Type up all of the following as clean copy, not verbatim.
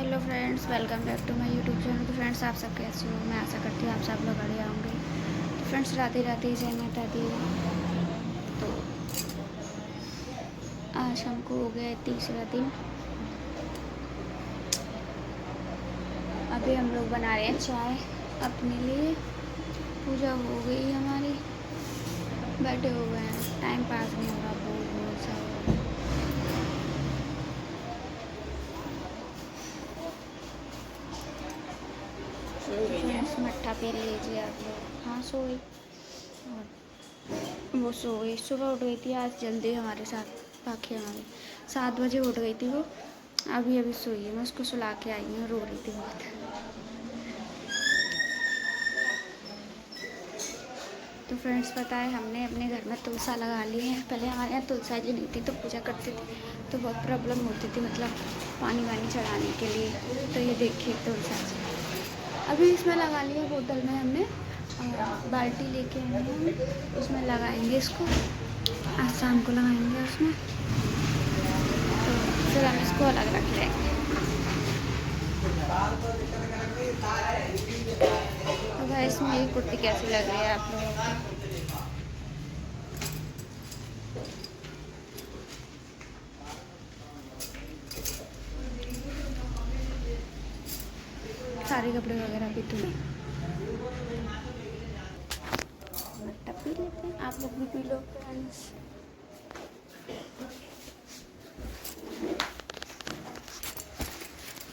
Hello friends, welcome back to my YouTube channel. तो friends, आप सब कैसे हो? मैं आशा करती हूँ आप सब लोग बढ़िया होंगे। तो फ्रेंड्स, राधे राधे, जय माता दी। तो आज हमको हो गया है तीसरा दिन। अभी हम लोग बना रहे हैं चाय अपने लिए। पूजा हो गई हमारी, बैठे हुए हैं, टाइम पास नहीं हो रहा, बोर बोर सा हो रहा है। तो फ्रेंड्स, मट्ठा पी लीजिए आप लोग। हाँ, सो गई। और वो सो गई, सुबह उठ गई थी आज जल्दी हमारे साथ। बाकी हमारी 7 बजे उठ गई थी वो। अभी अभी सोई है, मैं उसको सुला के आई हूँ, रो रही थी बहुत। तो फ्रेंड्स, पता है हमने अपने घर में तुलसा लगा ली है। पहले हमारे यहाँ तुलसा जी नहीं थी तो पूजा करते थे, तो बहुत प्रॉब्लम होती थी, मतलब पानी वानी चढ़ाने के लिए। तो ये देखिए तुलसा जी अभी इसमें लगा लिया, बोतल में हमने। और बाल्टी लेके आए हैं हम, उसमें लगाएंगे इसको। आज शाम को लगाएंगे उसमें। तो फिर हम इसको अलग रख लेंगे। तो भाई, इसमें मेरी कुर्ती कैसी लग रही है आप लोगों को? सारे कपड़े वगैरह भी धुले। मट्टा पी लेते हैं, आप लोग भी पी लो फ्रेंड्स।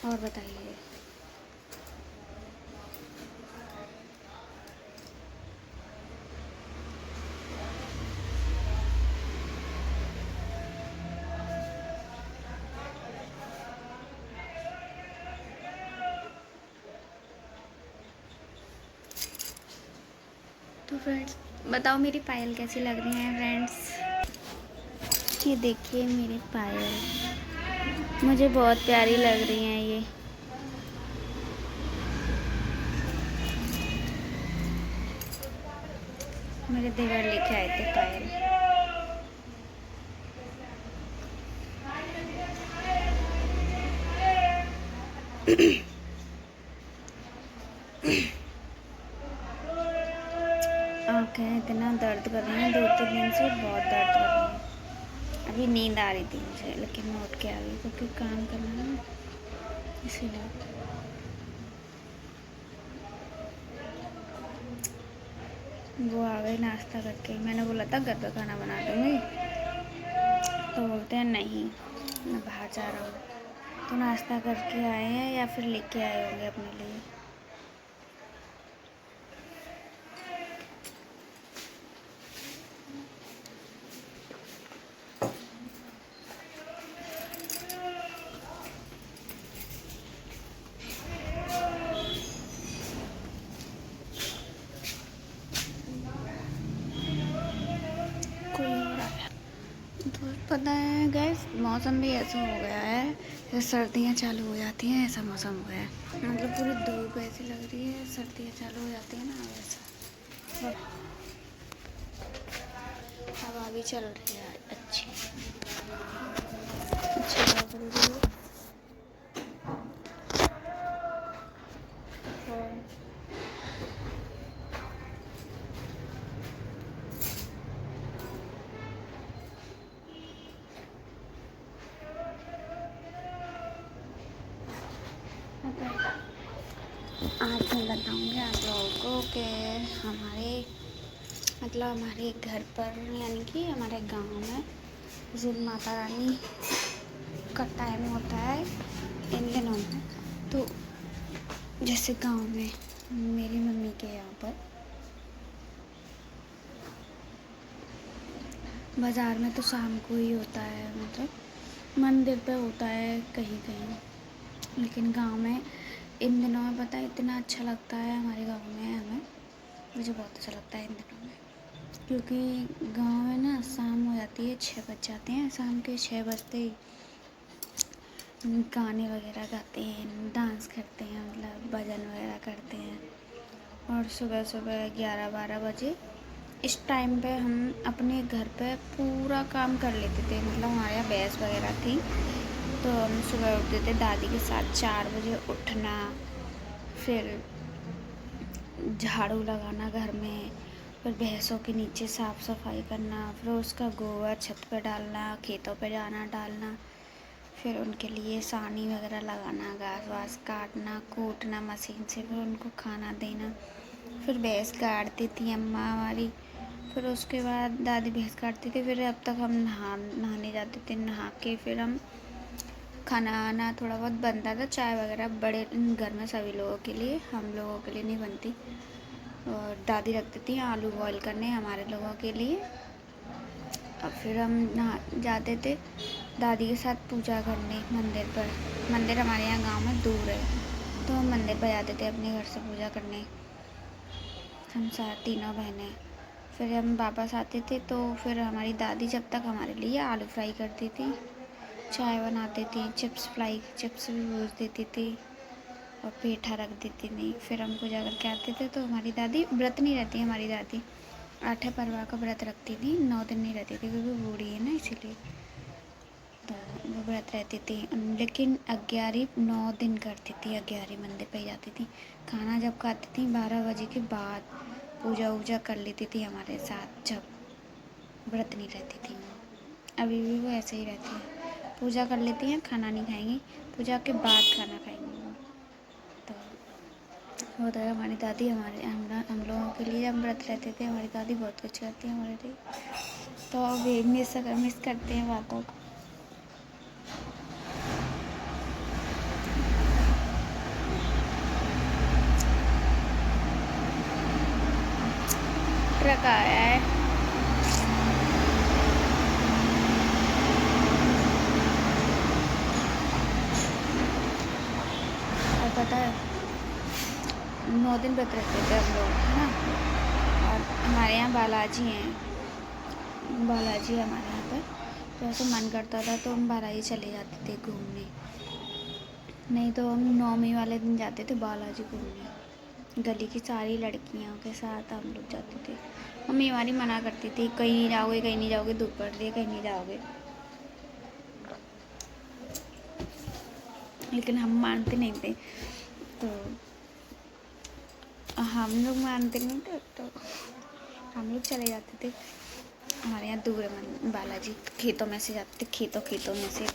और बताइए। तो फ्रेंड्स, बताओ मेरी पायल कैसी लग रही है फ्रेंड्स? ये देखिए मेरी पायल, मुझे बहुत प्यारी लग रही हैं ये। मेरे देवर लेके आए थे पायल। आँखें इतना दर्द कर रही हैं, 2-3 दिन से बहुत दर्द कर रही हैं। अभी नींद आ रही थी मुझे, लेकिन मैं उठ के आ गई क्योंकि काम करना है ना, इसीलिए। वो आ गए नाश्ता करके। मैंने बोला था घर पे खाना बना दूँगी, तो बोलते हैं नहीं, मैं बाहर जा रहा हूँ। तो नाश्ता करके आए हैं या फिर लेके आए होंगे अपने लिए। कोई और आया तो पता है गैस, मौसम भी ऐसा हो गया है जैसे सर्दियाँ चालू हो जाती हैं, ऐसा मौसम हो गया है। मतलब पूरी धूप ऐसी लग रही है, सर्दियाँ चालू हो जाती है ना वैसा। और हवा भी चल रही है अच्छी अच्छी हवा चल रही है। और आज मैं बताऊँगी आप लोगों को कि हमारे घर पर, यानी कि हमारे गांव में जिन माता रानी का टाइम होता है इन दिनों में। तो जैसे गांव में मेरी मम्मी के यहाँ पर बाज़ार में तो शाम को ही होता है, मतलब मंदिर पे होता है कहीं कहीं, लेकिन गांव में इन दिनों में पता है इतना अच्छा लगता है हमारे गांव में। हमें मुझे बहुत अच्छा लगता है इन दिनों में, क्योंकि गांव में ना शाम हो जाती है, 6 बज जाते हैं। शाम के 6 बजते ही गाने वगैरह गाते हैं, डांस करते हैं, मतलब भजन वगैरह करते हैं। और सुबह सुबह 11-12 बजे इस टाइम पे हम अपने घर पे पूरा काम कर लेते थे। मतलब हमारे यहाँ भैंस वगैरह थी, तो हम सुबह उठते थे दादी के साथ 4 बजे उठना, फिर झाड़ू लगाना घर में, फिर भैंसों के नीचे साफ़ सफाई करना, फिर उसका गोबर छत पे डालना, खेतों पे जाना डालना, फिर उनके लिए सानी वगैरह लगाना, घास वास काटना, कूटना मशीन से, फिर उनको खाना देना, फिर भैंस काटती थी अम्मा हमारी, फिर उसके बाद दादी भैंस काटती थी, फिर अब तक हम नहाने जाते थे, नहा के फिर हम खाना आना थोड़ा बहुत बनता था, चाय वगैरह बड़े घर में सभी लोगों के लिए, हम लोगों के लिए नहीं बनती, और दादी रखती थी आलू बॉईल करने हमारे लोगों के लिए। और फिर हम नहा जाते थे दादी के साथ पूजा करने मंदिर पर। मंदिर हमारे यहाँ गांव में दूर है, तो हम मंदिर पर जाते थे अपने घर से पूजा करने, हम साथ तीनों बहनें। फिर हम वापस आते थे तो फिर हमारी दादी जब तक हमारे लिए आलू फ्राई करती थी, चाय बनाती थी, चिप्स भी भूज देती थी और पेठा रख देती थी। फिर हम पूजा करके आते थे तो हमारी दादी व्रत नहीं रहती, हमारी दादी आठे परवा का व्रत रखती थी, 9 दिन नहीं रहती थी क्योंकि बूढ़ी है ना इसीलिए, तो वो व्रत रहती थी। लेकिन 11 9 दिन करती थी, 11 मंदिर पे जाती थी, खाना जब खाती थी 12 बजे के बाद पूजा वूजा कर लेती थी हमारे साथ, जब व्रत नहीं रहती थी वो। अभी भी वो ऐसे ही रहती है, पूजा कर लेती हैं, खाना नहीं खाएंगी, पूजा के बाद खाना खाएंगी वो। तो होता है हमारी दादी हम लोगों के लिए, जब व्रत रहते थे हमारी दादी बहुत कुछ करती है हमारे लिए, तो अभी मिस करते हैं बातों को। ट्रक आया है, और पता है 9 दिन व्रत रखते थे हम लोग, है ना। और हमारे यहाँ बालाजी हैं, बालाजी है हमारे यहाँ पर, तो ऐसे मन करता था तो हम बालाजी चले जाते थे घूमने, नहीं तो हम नौमी वाले दिन जाते थे बालाजी घूमने, गली की सारी लड़कियों के साथ हम लोग जाते थे। मम्मी हमारी मना करती थी, कहीं नहीं जाओगे, कहीं नहीं जाओगे, धूप पड़ रही है, कहीं नहीं जाओगे, लेकिन हम मानते नहीं थे, तो हम लोग मानते नहीं थे तो हम लोग चले जाते थे। हमारे यहाँ दूर है बालाजी, खेतों में से जाते थे, खेतों में से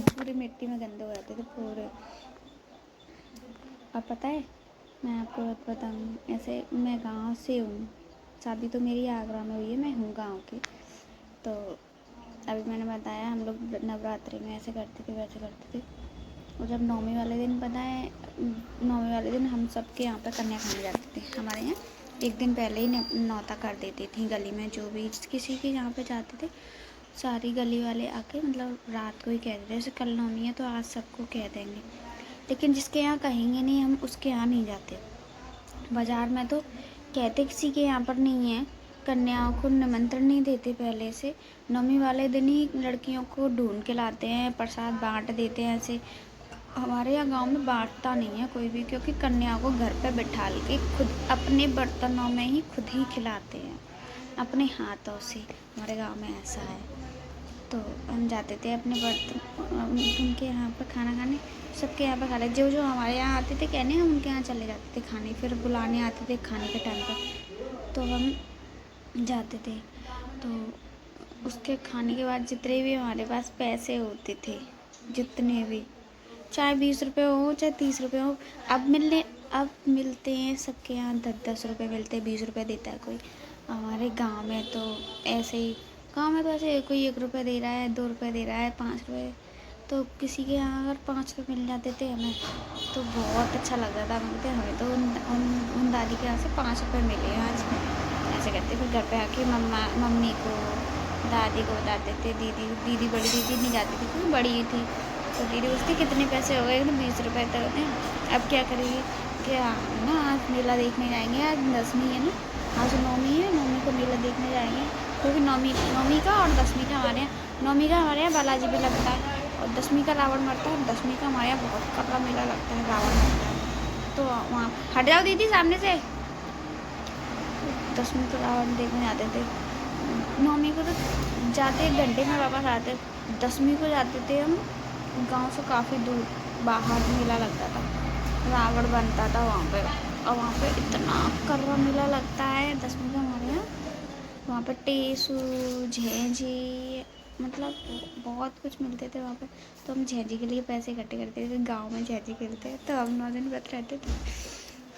पूरी मिट्टी में गंदे हो जाते थे पूरे। अब पता है मैं आपको बताऊँ, ऐसे मैं गांव से हूँ, शादी तो मेरी आगरा में हुई है, मैं हूँ गांव की। तो अभी मैंने बताया हम लोग नवरात्रि में ऐसे करते थे वैसे करते थे, और जब नौमी वाले दिन पता है, नौमी वाले दिन हम सबके यहाँ पर कन्या खाने जाते थे। हमारे यहाँ एक दिन पहले ही न्योता कर देती थी गली में, जो भी किसी के यहाँ पे जाते थे सारी गली वाले आके मतलब रात को ही कह देते, जैसे कल नौमी है तो आज सबको कह देंगे, लेकिन जिसके यहाँ कहेंगे नहीं हम उसके यहाँ नहीं जाते। बाज़ार में तो कहते किसी के यहाँ पर नहीं है, कन्याओं को निमंत्रण नहीं देते पहले से, नौमी वाले दिन ही लड़कियों को ढूंढ के लाते हैं, प्रसाद बांट देते हैं। ऐसे हमारे यहाँ गांव में बांटता नहीं है कोई भी, क्योंकि कन्याओं को घर पे बिठा के खुद अपने बर्तनों में ही खुद ही खिलाते हैं अपने हाथों से, हमारे गांव में ऐसा है। तो हम जाते थे अपने बर्तन उनके यहाँ पर खाना खाने, सबके यहाँ पर खा ले, जो जो हमारे यहाँ आते थे कहने हम उनके यहाँ चले जाते थे खाने, फिर बुलाने आते थे खाने के टाइम पर, तो हम जाते थे। तो उसके खाने के बाद जितने भी हमारे पास पैसे होते थे, जितने भी, चाहे 20 रुपये हो चाहे 30 रुपये हो, अब मिलते हैं सबके यहाँ 10-10 रुपये मिलते हैं, 20 रुपये देता है कोई। हमारे गांव में तो ऐसे ही, गांव में तो ऐसे कोई 1 रुपये दे रहा है, 2 रुपये दे रहा है, 5 रुपये, तो किसी के यहाँ अगर 5 रुपये मिल जाते थे हमें तो बहुत अच्छा लगता था। बोलते हमें तो उन दादी के यहाँ से 5 रुपये मिले आज, ऐसे करते। फिर घर पे आके मम्मी को दादी को बताते थे, दीदी बड़ी दीदी नहीं जाती थी क्योंकि बड़ी थी, तो दीदी पूछती कितने पैसे हो गए, 20 रुपये तो होते हैं, अब क्या करेगी, क्या ना आज मेला देखने जाएंगे, आज 10वीं है ना, आज नौमी है, नौमी को मेला देखने जाएंगे, क्योंकि नौमी का और 10वीं का हमारे यहाँ, नौमी का हमारे यहाँ बालाजी भी लगता है और 10वीं का रावण मरता है, 10वीं का हमारे यहाँ बहुत कपड़ा मेला लगता है, रावण मरता है। तो वहाँ हट जाओ दीदी सामने से, 10वीं को रावण देखने जाते थे। नौमी को तो जाते 1 घंटे में वापस आते, 10वीं को जाते थे हम गांव से काफ़ी दूर बाहर मेला लगता था, रावण बनता था वहाँ पे। और वहाँ पे इतना कर्रा मेला लगता है 10वीं का हमारे यहाँ। वहाँ पे टेसू, झेंझी, मतलब बहुत कुछ मिलते थे वहाँ पे। तो हम झेंझी के लिए पैसे इकट्ठे करते थे, गांव में झेंझी खेलते हैं। तो हम 9 दिन व्रत रहते थे।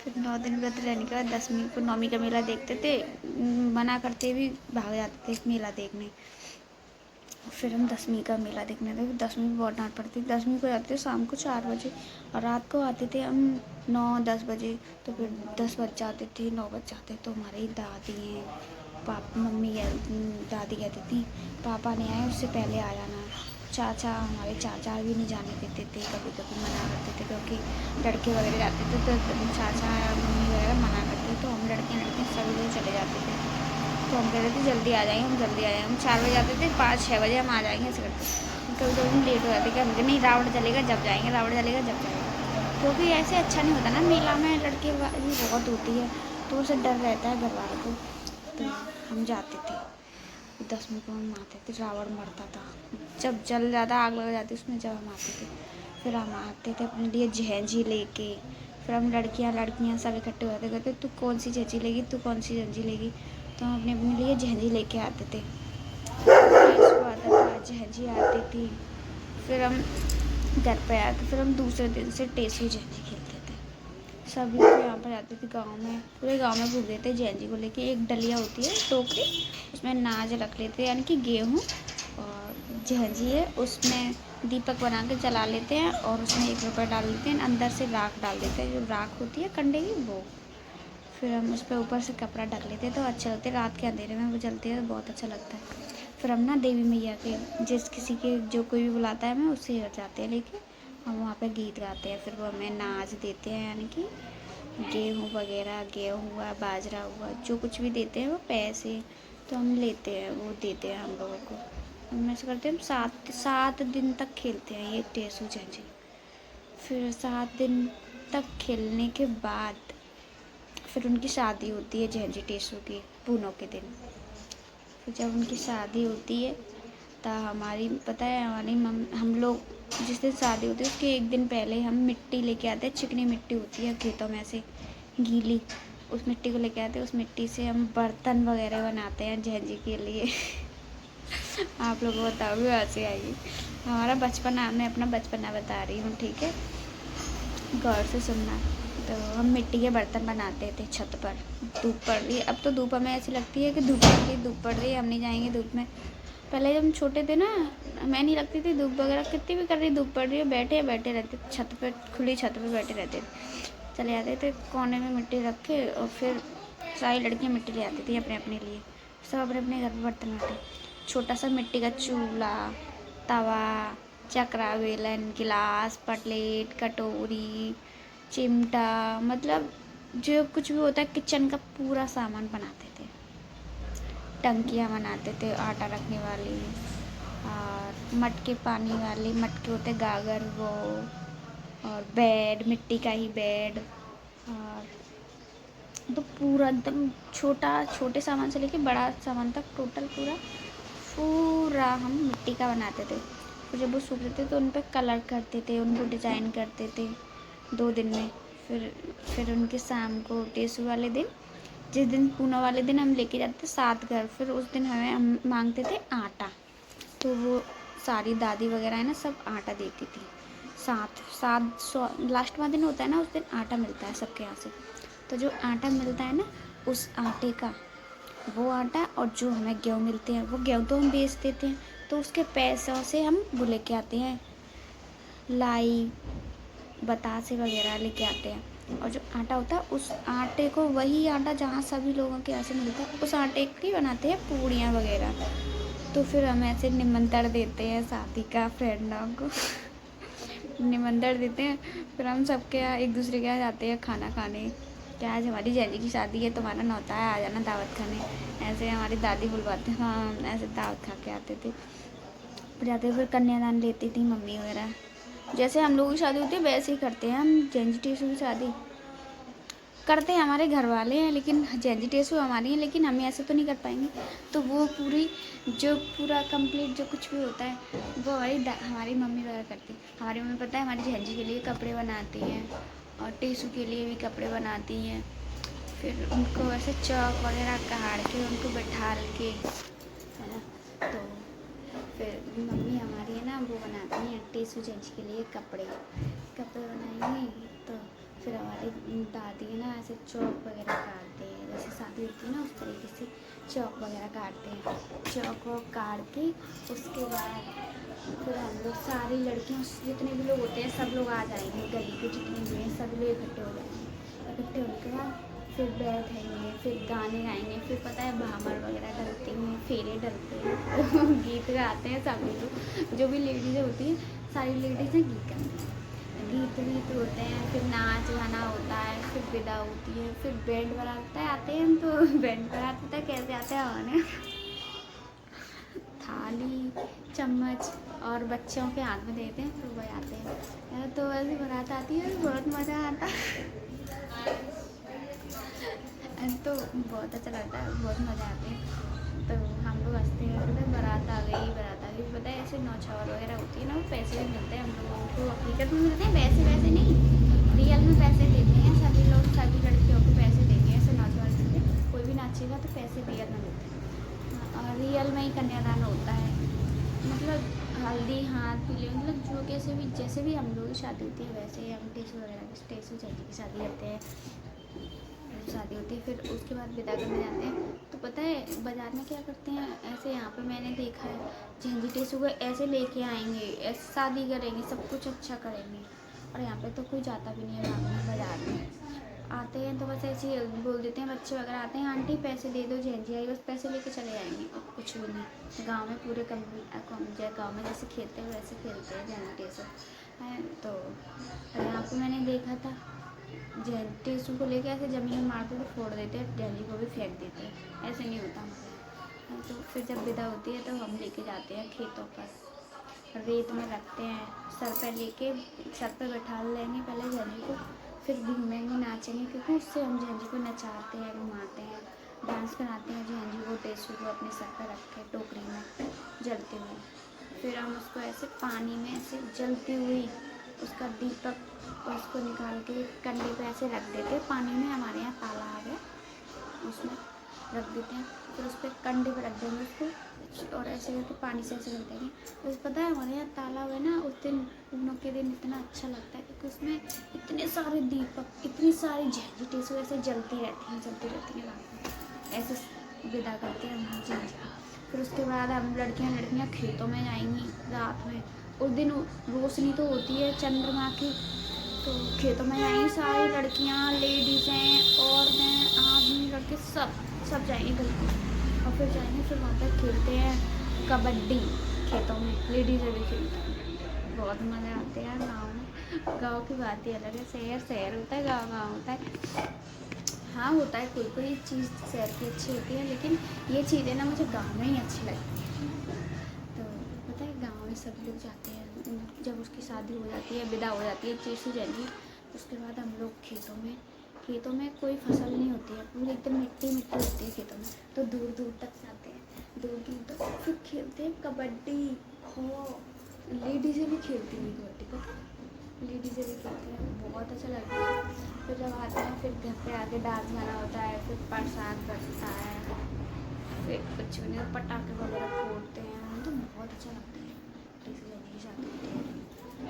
फिर 9 दिन व्रत रहने के बाद 10वीं को 9वीं का मेला देखते थे। मना करते भी भाग जाते थे मेला देखने। फिर हम 10वीं का मेला देखने थे। 10वीं में बहुत डांट पड़ती थी। 10वीं को जाते थे शाम को 4 बजे, और रात को आते थे हम 9-10 बजे। तो फिर 10 बज जाते थे, 9 बज जाते। तो हमारी दादी हैं, मम्मी दादी कहती थी पापा नहीं आए उससे पहले आ जाना। चाचा, हमारे चाचा भी नहीं जाने देते थे, कभी कभी मना करते थे, क्योंकि लड़के वगैरह जाते थे तो चाचा या मम्मी वगैरह मना करते। तो हम लड़के सभी लोग चले जाते थे। तो हम कहते थे जल्दी आ जाएंगे, हम जल्दी आ जाएंगे। हम 4 बजे आते थे, 5-6 बजे हम आ जाएंगे, ऐसे करते। कभी कभी हम लेट हो जाते कि हम नहीं, रावण चलेगा जब जाएंगे, रावण चलेगा जब जाएंगे। क्योंकि ऐसे अच्छा नहीं होता ना, मेला में लड़के बहुत होती है, तो उसे डर रहता है घर वालों को। तो हम जाते थे। 10वीं को हम आते थे, रावण मरता था, जब जल ज़्यादा आग लग जाती उसमें, जब हम आते थे। फिर हम आते थे अपने लिए झेंझी लेके। फिर हम लड़कियां सब इकट्ठे होते, कहते तू कौन सी झेंझी लेगी, तू कौन सी झेंझी लेगी। तो हम अपने अपने लिए झेंझी लेके आते थे। टेसू आता था, झेंझी आती थी। फिर हम घर पे आके फिर हम दूसरे दिन से टेसू झेंझी खेलते थे। सभी को यहाँ पर आते थे गांव में, पूरे गांव में घूम देते झेंझी को लेके। एक डलिया होती है, टोकरी, उसमें नाज रख लेते हैं, यानी कि गेहूँ, और झेंझी है, उसमें दीपक बना के जला लेते हैं, और उसमें 1 रुपया डाल देते हैं, अंदर से राख डाल देते हैं, जो राख होती है कंडे की, वो। फिर हम उस पर ऊपर से कपड़ा ढक लेते हैं, तो अच्छे लगते हैं। रात के अंधेरे में वो जलते हैं, बहुत अच्छा लगता है। फिर हम ना देवी मैया के, जिस किसी के जो कोई भी बुलाता है, हमें उससे जाते हैं लेके। हम वहाँ पे गीत गाते हैं, फिर वो हमें नाच देते हैं, यानी कि गेहूँ वगैरह, गेहूँ हुआ, बाजरा हुआ, जो कुछ भी देते हैं वो पैसे, तो हम लेते हैं, वो देते हैं हम लोगों को। हम ऐसे करते हैं, हम 7 दिन तक खेलते हैं ये टेसू झंझी। फिर 7 दिन तक खेलने के बाद फिर उनकी शादी होती है झेंझी टेसू की, पूनों के दिन। फिर जब उनकी शादी होती है, तो हमारी पता है, हमारी हम लोग जिस दिन शादी होती है उसके 1 दिन पहले हम मिट्टी लेके आते हैं। चिकनी मिट्टी होती है खेतों में से, गीली, उस मिट्टी को लेके आते हैं। उस मिट्टी से हम बर्तन वगैरह बनाते हैं झेंझी के लिए। आप लोगों को बताओ भी हंसी आएगी। हमारा बचपना, मैं अपना बचपना बता रही हूँ, ठीक है, गौर से सुनना। तो हम मिट्टी के बर्तन बनाते थे छत पर। धूप पड़ रही है, अब तो धूप हमें ऐसी लगती है कि धूप पड़ रही है, हम नहीं जाएंगे धूप में। पहले जब हम छोटे थे ना, मैं नहीं लगती थी धूप वगैरह, कितनी भी कर रही धूप पड़ रही है, बैठे रहते छत पे, खुली छत पे बैठे रहते थे। चले जाते थे कोने में मिट्टी रख के, और फिर सारी लड़कियां मिट्टी ले आती थी अपने अपने लिए। सब अपने अपने घर पर बर्तन बनाते। छोटा सा मिट्टी का चूल्हा, तवा, चकरा, बेलन, गिलास, प्लेट, कटोरी, चिमटा, मतलब जो कुछ भी होता है किचन का पूरा सामान बनाते थे। टंकियाँ बनाते थे आटा रखने वाली, और मटके पानी वाले मटके होते गागर, वो, और बेड, मिट्टी का ही बेड। और तो पूरा एकदम छोटे सामान से लेके बड़ा सामान तक टोटल पूरा हम मिट्टी का बनाते थे। फिर जब वो सूखते थे तो उन पर कलर करते थे, उनको डिज़ाइन करते थे 2 दिन में। फिर उनके शाम को टेसू वाले दिन, जिस दिन पूना वाले दिन हम लेके जाते थे 7 घर, फिर उस दिन हम मांगते थे आटा। तो वो सारी दादी वगैरह है ना, सब आटा देती थी। 7 लास्ट वाला दिन होता है ना, उस दिन आटा मिलता है सबके यहाँ से। तो जो आटा मिलता है ना, उस आटे का, वो आटा, और जो हमें गेहूँ मिलते हैं, वो गेहूँ तो हम बेच देते हैं, तो उसके पैसों से हम वो लेके आते हैं, लाई, बतासे वगैरह लेके आते हैं। और जो आटा होता है, उस आटे को, वही आटा जहाँ सभी लोगों के यहाँ से मिलता है, उस आटे की बनाते हैं पूड़ियाँ वगैरह। तो फिर हम ऐसे निमंत्रण देते हैं शादी का फ्रेंडों को। निमंत्रण देते हैं, फिर हम सबके यहाँ, एक दूसरे के यहाँ जाते हैं खाना खाने, कि आज हमारी जैजी की शादी है, तुम्हारा न्योता है, आ जाना दावत खाने। ऐसे हमारी दादी बुलवाते हैं, हाँ, ऐसे दावत खा के आते थे। फिर जाते, फिर कन्यादान लेती थी मम्मी वगैरह। जैसे हम लोगों की शादी होती है वैसे ही करते हैं हम झेंझी टेसू की शादी। करते हैं हमारे घर वाले हैं, लेकिन जैंजी टेसू हमारी हैं, लेकिन हम ऐसे तो नहीं कर पाएंगे। तो वो पूरा कंप्लीट जो कुछ भी होता है वो हमारी मम्मी वगैरह करती है। हमारी मम्मी पता है हमारी जैंजी के लिए कपड़े बनाती हैं और टेसू के लिए भी कपड़े बनाती हैं। फिर उनको ऐसे चौक वगैरह काट के उनको बैठा के, है ना। तो फिर मम्मी हमारी है ना वो बनाती हैं टेसू जैंजी के लिए कपड़े बनाएंगे। तो फिर हमारी दादी है ना ऐसे चौक वगैरह काटते हैं, जैसे शादी होती है ना उस तरीके से चौक वगैरह काटते हैं। चौक वॉक काट के उसके बाद फिर हम लोग सारी लड़कियाँ जितने भी लोग होते हैं सब लोग आ जाएंगे, गली के जितने भी हैं सब लोग इकट्ठे हो जाएंगे। इकट्ठे होने के बाद फिर बैठेंगे, फिर गाने गाएंगे। फिर पता है भामर वगैरह डलते हैं, फेरे डलते हैं गीत गाते हैं सभी लोग, जो भी लेडीज़ होती हैं सारी लेडीज़ें गीत गाती हैं, गीत होते हैं। फिर नाच गाना होता है, फिर विदा होती है, फिर बैंड बजाते आते हैं। तो बैंड बजाते तो कैसे आते हैं हमारे थाली चम्मच और बच्चों के हाथ में देते हैं, फिर बजाते हैं। तो ऐसी बारात आती है, बहुत मज़ा आता है तो बहुत अच्छा लगता है, बहुत मज़ा आते हैं। तो हम लोग हंसते हैं, कहते हैं बारात आ गई। पता है ऐसे नौछावर वगैरह होती है ना, वो पैसे भी मिलते हैं हम लोगों को, हकीकत में मिलते हैं, वैसे नहीं, रियल में पैसे देते हैं सभी लोग, सभी लड़कियों को पैसे देते हैं। ऐसे नौछावर से कोई भी नाचेगा तो पैसे रियल में मिलते हैं, और रियल में ही कन्यादान होता है। मतलब हल्दी हाथ पीले, मतलब जो जैसे भी हम लोग की शादी होती है वैसे ही हम टेसू जैजी की शादी करते हैं, शादी होती है। फिर उसके बाद विदा करने जाते हैं। तो पता है बाजार में क्या करते हैं, ऐसे यहाँ पे मैंने देखा है जैंजी टेसू को ऐसे लेके आएंगे, ऐसे शादी करेंगे, सब कुछ अच्छा करेंगे। और यहाँ पे तो कोई जाता भी नहीं है बाजार में, आते हैं तो बस ऐसे ही बोल देते हैं, बच्चे वगैरह आते हैं, आंटी पैसे दे दो जैंजी आई, बस पैसे लेके चले जाएंगे और कुछ भी नहीं। गाँव में पूरे गाँव में जैसे खेलते हैं वैसे खेलते हैं जैंजी टेसू है। तो यहाँ पे मैंने देखा था टेसू को लेके ऐसे ज़मीन में मारते तो फोड़ देते हैं, जैंजी को भी फेंक देते हैं, ऐसे नहीं होता हमारे यहाँ। तो फिर जब विदा होती है तो हम लेके जाते हैं खेतों पर, रेत में रखते हैं, सर पे बैठा लेंगे पहले जैंजी को, फिर घूमेंगे नाचेंगे, क्योंकि उससे हम जैंजी को नचाते हैं, घुमाते हैं, डांस कराते हैं जैंजी को, टेसू को अपने सर पर रख के टोकरी में जलते हुए। फिर हम उसको ऐसे पानी में ऐसे जलती हुई उसका दीपक उसको निकाल के कंडे पे ऐसे रख देते हैं पानी में, हमारे यहाँ तालाब है उसमें रख देते हैं। फिर उस पर कंडे पे रख देंगे उसको, और ऐसे करके पानी से ऐसे रख देंगे। तो पता है हमारे यहाँ तालाब है ना, उस दिन पूनम के दिन इतना अच्छा लगता है, क्योंकि उसमें इतने सारे दीपक, इतनी सारी जैंजी टेसू ऐसे जलती रहती हैं रात में, ऐसे विदा करते हैं हम जैंजी। फिर उसके बाद हम लड़कियाँ खेतों में जाएंगी रात में। उस दिन रोशनी तो होती है चंद्रमा की, तो खेतों में जाएंगी सारी लड़कियाँ, लेडीज़ें, औरतें, आदमी, लड़के, सब जाएंगे गली में, और फिर जाएंगे, फिर वहाँ पर खेलते हैं कबड्डी खेतों में, लेडीज़ें भी खेलती हैं, बहुत मज़ा आते हैं गाँव में। गाँव की बात ही अलग है, शहर होता है, गाँव होता है। हाँ होता है, कोई चीज़ शहर की अच्छी होती है, लेकिन ये चीज़ें ना मुझे गाँव में ही अच्छी लगती हैं। तो पता है गाँव में सब लोग जाते हैं, जब उसकी शादी हो जाती है, विदा हो जाती है टेसू जैंजी, उसके बाद हम लोग खेतों में कोई फसल नहीं होती है, पूरी एकदम मिट्टी होती है खेतों में, तो दूर दूर तक जाते हैं, दूर तक फिर खेलते हैं कबड्डी। खो लेडीज़ें भी खेलती हैं कबड्डी, पता है लेडीज़ें भी खेलती हैं, बहुत अच्छा लगता है। फिर जब आते हैं फिर घर पे आके डांस गाना होता है, फिर प्रसाद बचता है, फिर कुछ नहीं, पटाखे वगैरह फोड़ते हैं, तो बहुत अच्छा लगता है। टेसू जैंजी की शादी होती है,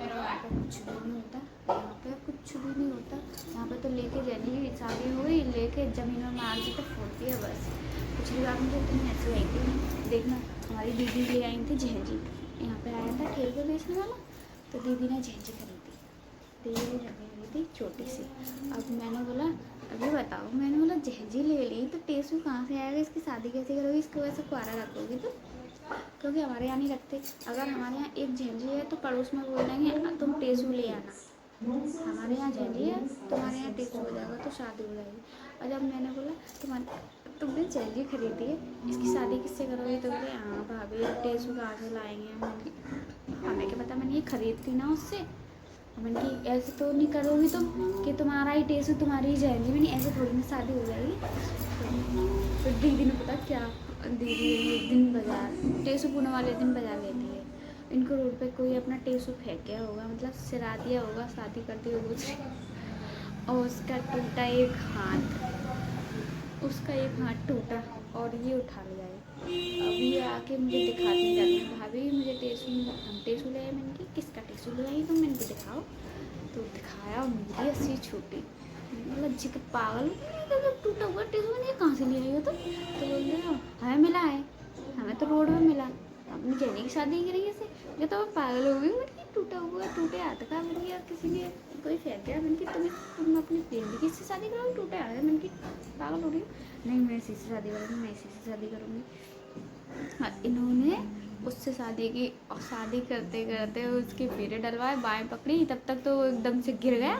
यहाँ पे कुछ भी नहीं होता, यहाँ पे तो लेके जैंजी की शादी हुई, लेके ज़मीन में मार देते, फोड़ती है बस। पिछली बार मुझे इतनी ऐसी आई थी, देखना हमारी दीदी ले आई थी जैंजी, यहाँ पे आया था ठेले पे बेचने वाला, तो दीदी ने जैंजी खरीदी, दीदी ने जमीन ली थी छोटी सी। अब मैंने बोला अभी बताओ, मैंने बोला जैंजी ले ली तो टेसू कहाँ से आएगा, इसकी शादी कैसे करोगी, इसको वैसे कुआरा रखोगी तो, क्योंकि हमारे यहाँ नहीं रखते। अगर हमारे यहाँ एक झेंझी है तो पड़ोस में बोल देंगे तुम टेसू ले आना, हमारे यहाँ झेंझी है तुम्हारे यहाँ टेसू हो जाएगा तो शादी हो जाएगी। और जब मैंने बोला तुमने झेंझी खरीदी है, इसकी शादी किससे करोगे, तो बोले हाँ भाभी टेसू कहाँ से लाएंगे, हमें क्या पता, मैंने ये खरीदती ना उससे, मैंने कि ऐसे तो नहीं करोगी तुम कि तुम्हारा ही टेस्ट तुम्हारी ही जाएगी। मैंने ऐसे थोड़ी ना शादी हो जाएगी। फिर दीदी ने पता क्या, दीदी एक दिन बाजार टेसू पुणे वाले दिन बाजार लेती है। इनको रोड पे कोई अपना टेसू फेंक गया होगा, मतलब सिरा दिया होगा, शादी कर दी होगी उसने, और उसका टूटा एक हाथ, उसका एक हाथ टूटा और ये उठा लिया है। अब ये आके मुझे दिखाती रहती, भाभी मुझे टेसू ले आए। मैंने कि किसका टेसू ले आई तुम, मैंने को दिखाओ। तो दिखाया, मेरी अस्सी छूटी। मतलब जी के पागल टूटा हुआ टेसू, मैंने कहाँ से ले आई हो तुम? तो बोल रहे हमें मिला है, हमें तो रोड में मिला, अपनी जैनी की शादी करेंगे से। ये तो मैं पागल हो गई। मैंने टूटा हुआ टूटे हाथ का, मैंने किसी ने कोई फेंक गया। मैंने तुम अपनी प्रेमी किससे शादी करोगे, टूटे हाथ है। मैंने पागल हो रही हूँ? नहीं, मैं इसी से शादी करूँगी, मैं इसी से शादी करूँगी। इन्होंने उससे शादी की, और शादी करते करते उसके फेरे डलवाए, बाएं पकड़ी, तब तक तो वो एकदम से गिर गया,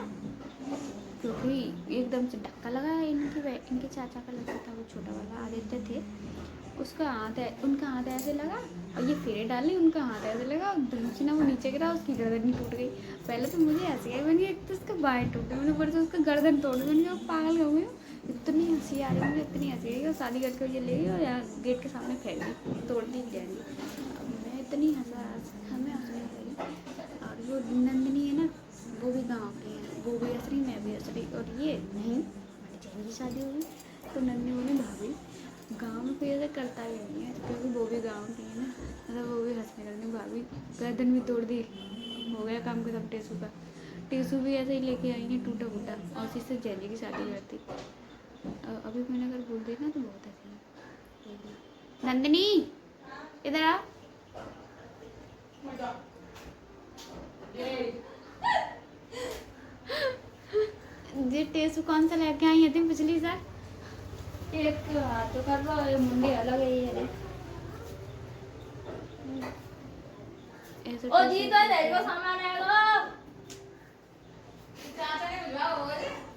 क्योंकि एकदम से धक्का लगा। इनके चाचा का लड़का था, वो छोटा वाला आदित्य थे, उसका हाथ है, उनका हाथ ऐसे लगा और ये फेरे डाली, उनका हाथ ऐसे लगा, एकदम से ना वो नीचे गिरा, उसकी गर्दन ही टूट गई। पहले तो मुझे हंसी आई, मैंने एक तो उसका बाएं टूटे, मैंने ऊपर से उसका गर्दन तोड़ दी। मैंने पागल हो गई, इतनी हंसी आ रही मुझे, इतनी हंसी आई। और शादी करके ये ले गई और यहाँ गेट के सामने फेंक दी, तोड़ दी जाएंगी। अब मैं इतनी हमें हंसने लगी। और वो नंदिनी है ना, वो भी गाँव की है, वो भी हंस रही, मैं भी हंस रही। और ये नहीं, हमारी जैन की शादी हुई। तो नंदिनी बोली भाभी गाँव में कोई ऐसा करता भी नहीं है, क्योंकि वो भी गाँव की है ना, मतलब वो भी हंसने लगी। भाभी गर्दन भी तोड़ दी, हो गया काम खत्म टेसू का। टेसू भी ऐसे ही लेके आई है टूटा फूटा, और उसी से जैली की शादी करती। अभी मैंने अगर बोल दी ना तो बहुत हंसी। नंदिनी इधर आ। ये टेसू कौन सा लेके आई थी पिछली साल? एक हाथ तो कर लो, ये मुंडी अलग है ये। ऐसे ओ जी तो देखो सामान आएगा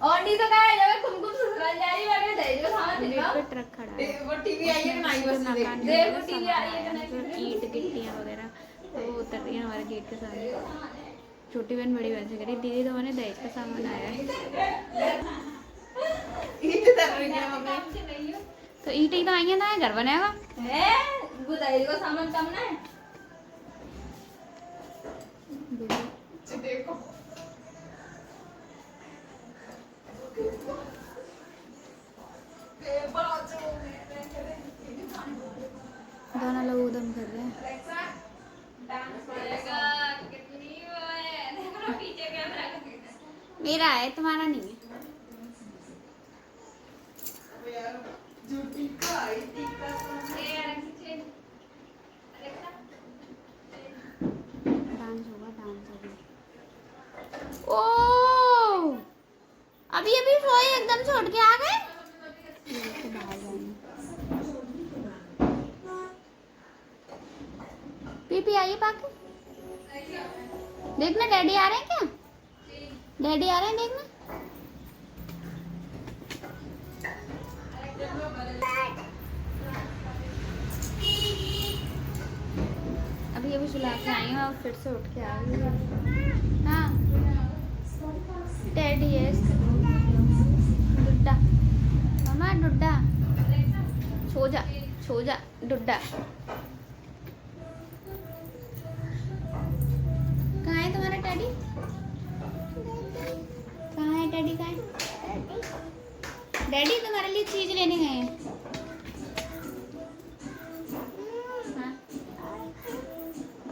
और नहीं तो काय जब खुद ससुराल जा रही है देखो सामान देखो पे ट्रक खड़ा है, वो टीवी आई है कि नहीं बस मकान देखो टीवी आई है कि नहीं ईंट गिट्टियाँ वगैरह वो उतर रही है हमारे गेट के सामने। छोटी बहन बड़ी बहन से करी, दीदी तो मैंने दहेज का सामान आया है। ईंट तर रही है मम्मी तो ईंट ही तो आई है ना, घर बनेगा है वो दहेज का सामान कम ना है देखो दोनों लोग उदम कर रहे हैं। मेरा है, तुम्हारा नहीं है। डांस होगा, डांस होगा। ओ अभी अभी सोए एकदम से उठ के आ गए। तो बाहर जाएंगे। पीपी आइए पाके देखना, डैडी आ रहे हैं क्या? डैडी आ रहे हैं देखना। अभी अभी सुला के आई हूँ और फिर से उठ के आ गई। हाँ डैडी है डुड्डा, मामा डुड्डा सो जा डुड्डा। कहाँ है तुम्हारा डैडी? कहाँ है डैडी? कहाँ है डैडी? तुम्हारे लिए चीज लेने गए हैं। हाँ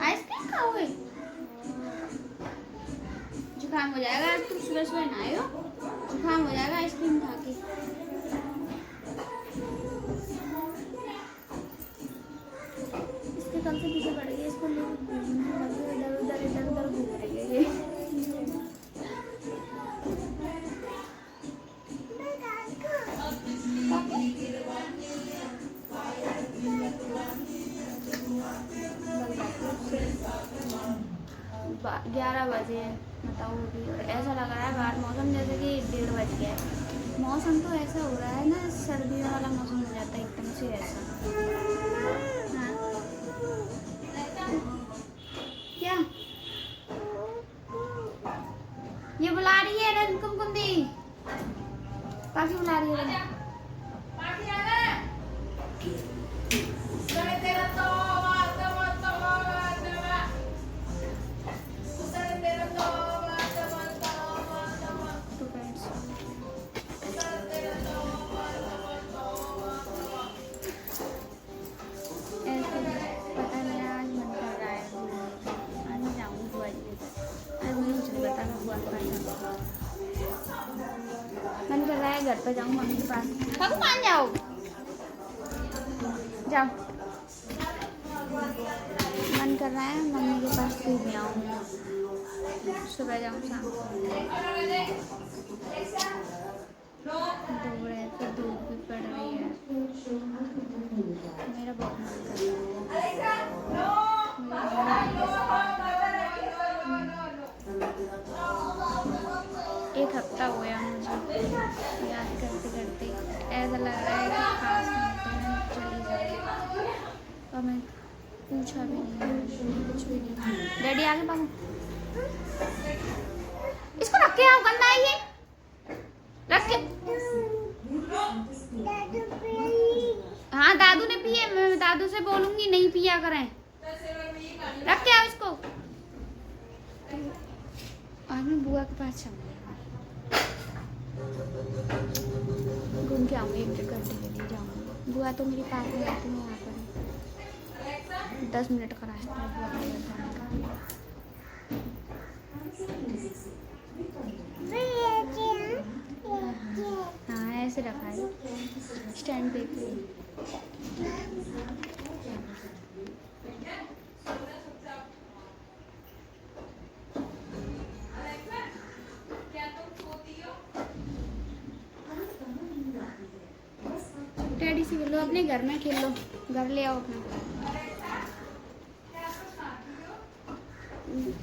आइसक्रीम खाओगे? जुकाम हो जाएगा, तुम सुबह सुबह नहाए हो, जुकाम हो जाएगा आइसक्रीम खा के। इसके कल से पीछे पड़ गई, इसको इधर उधर इधर उधर घूम रही है ये। ग्यारह बजे बताओ अभी, और ऐसा लग रहा है बाहर मौसम जैसे कि 1:30 बज गया है। मौसम तो ऐसा हो रहा है ना, सर्दियों वाला मौसम हो जाता है एकदम से ऐसा। हाँ क्या पाखी बुला रही है। तो फ्रेंड्स ऐसे पता है मेरा आज मन कर रहा है, आज मैं जाऊँगी बुआ जी के घर। आज मुझे कुछ नहीं पता मैं बुआ के पास जाऊँगी। मन कर रहा है घर पे जाऊँ मम्मी के पास। काकू मान जाओ, जाओ। मन कर रहा है मम्मी के पास घूमने आऊँ, सुबह जाऊँ शाम को। दूर है तो धूप भी पड़ रही है, मेरा बहुत मन कर रहा है। एक हफ्ता हो गया मुझे याद करते करते, ऐसा लग रहा है कि खास नहीं तो मैं चली जाऊँ। और मैं पूछा भी नहीं, कुछ भी नहीं। डैडी आगे बाबू, इसको रख के आओ, गंदा है ये, रख के। हाँ दादू ने पिए, मैं दादू से बोलूंगी नहीं पिया करें, रख के आओ इसको। आज मैं बुआ के पास चलूंगी, घूम के आऊंगी, एक जगह के लिए जाऊंगी। बुआ तो मेरी पास में रहती है, यहाँ पर 10 मिनट का रास्ता है बुआ के घर जाने का। हाँ ऐसे रखा है स्टैंड पे। डैडी से खेलो, अपने घर में खेलो, घर ले आओ अपना।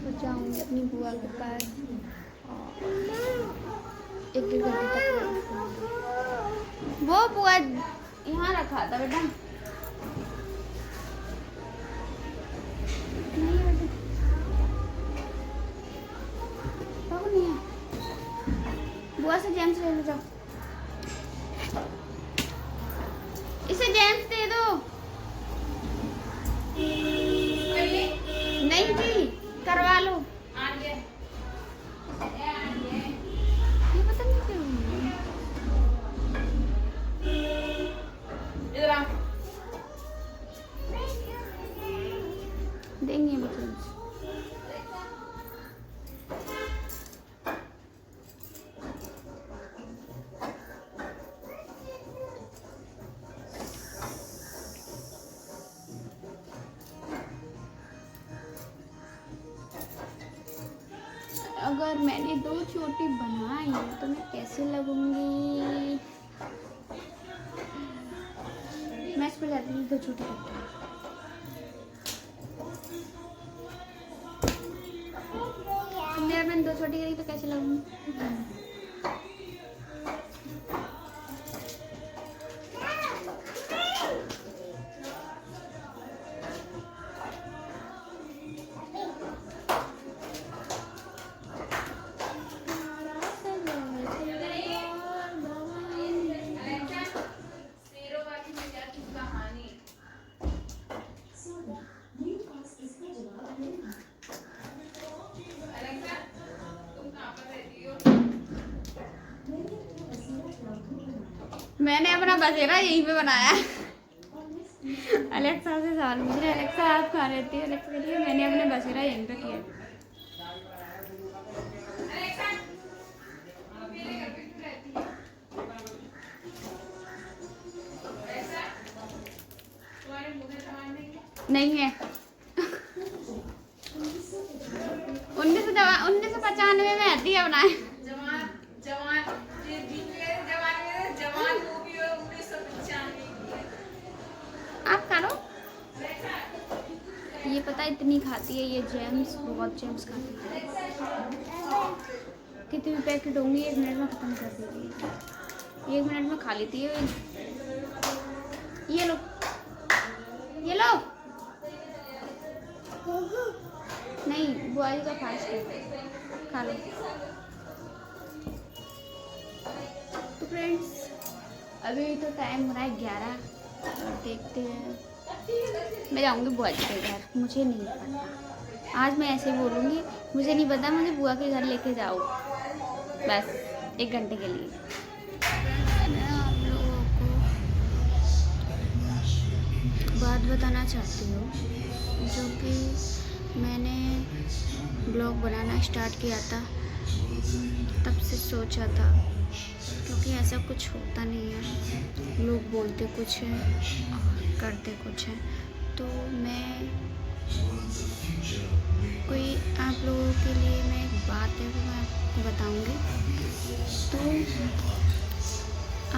तो जाऊँगी अपनी बुआ के पास, एक 1.5 घंटे तक। वो बुआ यहाँ रखा था बेटा, नहीं बेटा बाबू नहीं है। बुआ से जेम्स ले लो, जाओ इसे जेम्स दे दो। नहीं जी करवा लो, ये पता नहीं क्यों देंगे मतलब। अगर मैंने 2 चोटी बनाई तो मैं कैसे लगूंगी? मैं इस पर जाती हूँ 2 चोटी करती हूँ। मेरा मैंने 2 चोटी करी तो कैसे लगूंगी? मैंने अपना बसेरा यहीं पे बनाया। अलेक्सा से सवाल पूछ रहे, अलेक्सा आप कहाँ रहती है? अलेक्सा कहती है मैंने अपने बसेरा यहीं पे किया। नहीं है 1995 में हतिया बनाए। आप करो, ये पता इतनी खाती है ये जेम्स, बहुत जेम्स खाती है। कितनी पैकेट होंगी 1 मिनट में खत्म कर देती है, 1 मिनट में खा लेती है। ये लो, ये लो। नहीं बुआ जी का फास्ट है, खा लो। तो फ्रेंड्स अभी तो टाइम हो रहा है 11 और देखते हैं। मैं जाऊँगी बुआ जी के घर, मुझे नहीं पता। आज मैं ऐसे बोलूँगी मुझे नहीं पता, मुझे बुआ के घर लेके जाओ बस 1 घंटे के लिए। मैं आप लोगों को बात बताना चाहती हूँ, जो कि मैंने ब्लॉग बनाना स्टार्ट किया था तब से सोचा था, क्योंकि ऐसा कुछ होता नहीं है, लोग बोलते कुछ है और करते कुछ है। तो मैं कोई आप लोगों के लिए मैं एक बात है वो मैं आपको बताऊंगी। तो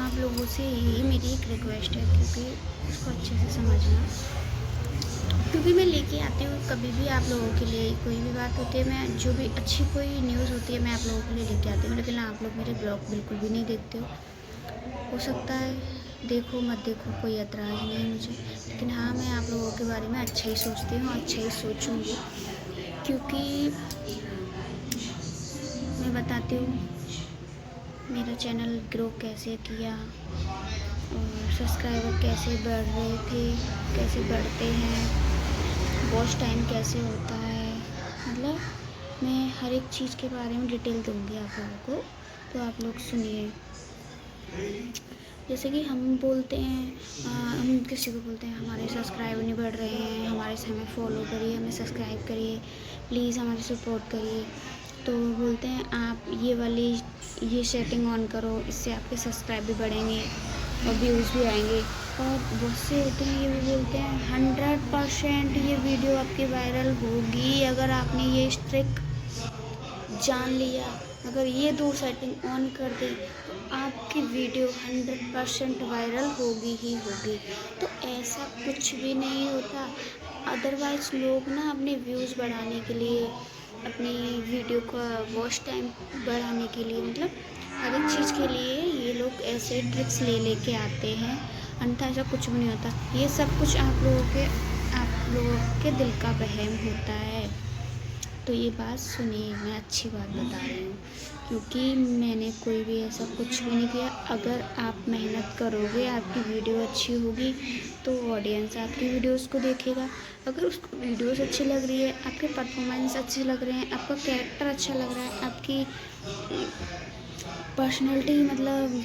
आप लोगों से यही मेरी एक रिक्वेस्ट है, क्योंकि उसको अच्छे से समझना, क्योंकि मैं लेके आती हूँ कभी भी आप लोगों के लिए कोई भी बात होती है, मैं जो भी अच्छी कोई न्यूज़ होती है मैं आप लोगों के लिए लेके आती हूँ। लेकिन आप लोग मेरे ब्लॉग बिल्कुल भी नहीं देखते हो सकता है देखो मत देखो, कोई एतराज़ नहीं है मुझे, लेकिन हाँ मैं आप लोगों के बारे में अच्छा ही सोचती हूँ, अच्छा ही सोचूँगी। क्योंकि मैं बताती हूँ मेरा चैनल ग्रो कैसे किया और सब्सक्राइबर कैसे बढ़ रहे थे, कैसे बढ़ते हैं, वॉच टाइम कैसे होता है, मतलब मैं हर एक चीज़ के बारे में डिटेल दूँगी आप लोगों को। तो आप लोग सुनिए। जैसे कि हम बोलते हैं हम किसी को बोलते हैं हमारे सब्सक्राइबर नहीं बढ़ रहे हैं, हमारे से हमें फॉलो करिए, हमें सब्सक्राइब करिए, प्लीज़ हमारी सपोर्ट करिए। तो बोलते हैं आप ये सेटिंग ऑन करो, इससे आपके सब्सक्राइब भी बढ़ेंगे और व्यूज़ भी आएंगे। और बहुत से होते हैं ये भी बोलते हैं 100% ये वीडियो आपकी वायरल होगी अगर आपने ये ट्रिक जान लिया, अगर ये 2 सेटिंग ऑन कर दी तो आपकी वीडियो 100% वायरल होगी ही होगी। तो ऐसा कुछ भी नहीं होता। अदरवाइज़ लोग ना अपने व्यूज़ बढ़ाने के लिए, अपनी वीडियो का वॉच टाइम बढ़ाने के लिए, मतलब हर एक चीज़ के लिए ये लोग ऐसे ट्रिक्स लेके आते हैं, अन्यथा ऐसा कुछ भी नहीं होता। ये सब कुछ आप लोगों के दिल का वहम होता है। तो ये बात सुनिए, मैं अच्छी बात बता रही हूँ, क्योंकि मैंने कोई भी ऐसा कुछ भी नहीं किया। अगर आप मेहनत करोगे, आपकी वीडियो अच्छी होगी तो ऑडियंस आपकी वीडियोस को देखेगा। अगर उसको वीडियोस अच्छी लग रही है, आपके परफॉर्मेंस अच्छे लग रहे हैं, आपका कैरेक्टर अच्छा लग रहा है, आपकी पर्सनैलिटी, मतलब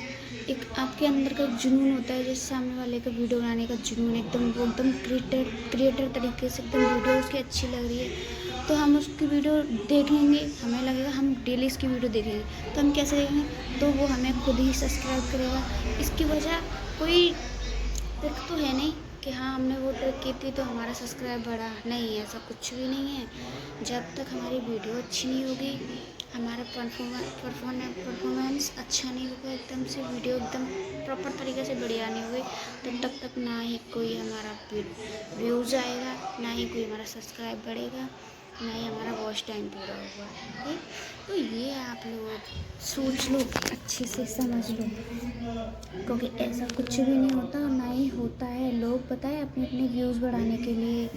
एक आपके अंदर का जुनून होता है, जैसे सामने वाले का वीडियो बनाने का जुनून, एकदम वो एकदम क्रिएटर तरीके से एकदम वीडियो उसकी अच्छी लग रही है, तो हम उसकी वीडियो देखेंगे, हमें लगेगा हम डेली इसकी वीडियो देखेंगे, तो हम कैसे देखेंगे, तो वो हमें खुद ही सब्सक्राइब करेगा। इसकी वजह कोई ट्रिक तो है नहीं कि हाँ हमने वो ट्रिक की थी तो हमारा सब्सक्राइब बढ़ा, नहीं ऐसा कुछ भी नहीं है। जब तक हमारी वीडियो अच्छी नहीं होगी, हमारा परफॉर्मेंस अच्छा नहीं होगा, एकदम से वीडियो एकदम प्रॉपर तरीके से बढ़िया नहीं होगी, तब तक ना ही कोई हमारा व्यूज़ आएगा, ना ही कोई हमारा सब्सक्राइब बढ़ेगा, ना ही हमारा वॉच टाइम पूरा होगा। ठीक, तो ये आप लोग सोच लो, अच्छे से समझ लो, क्योंकि ऐसा कुछ भी नहीं होता, ना ही होता है। लोग पता है अपने अपने व्यूज़ बढ़ाने के लिए,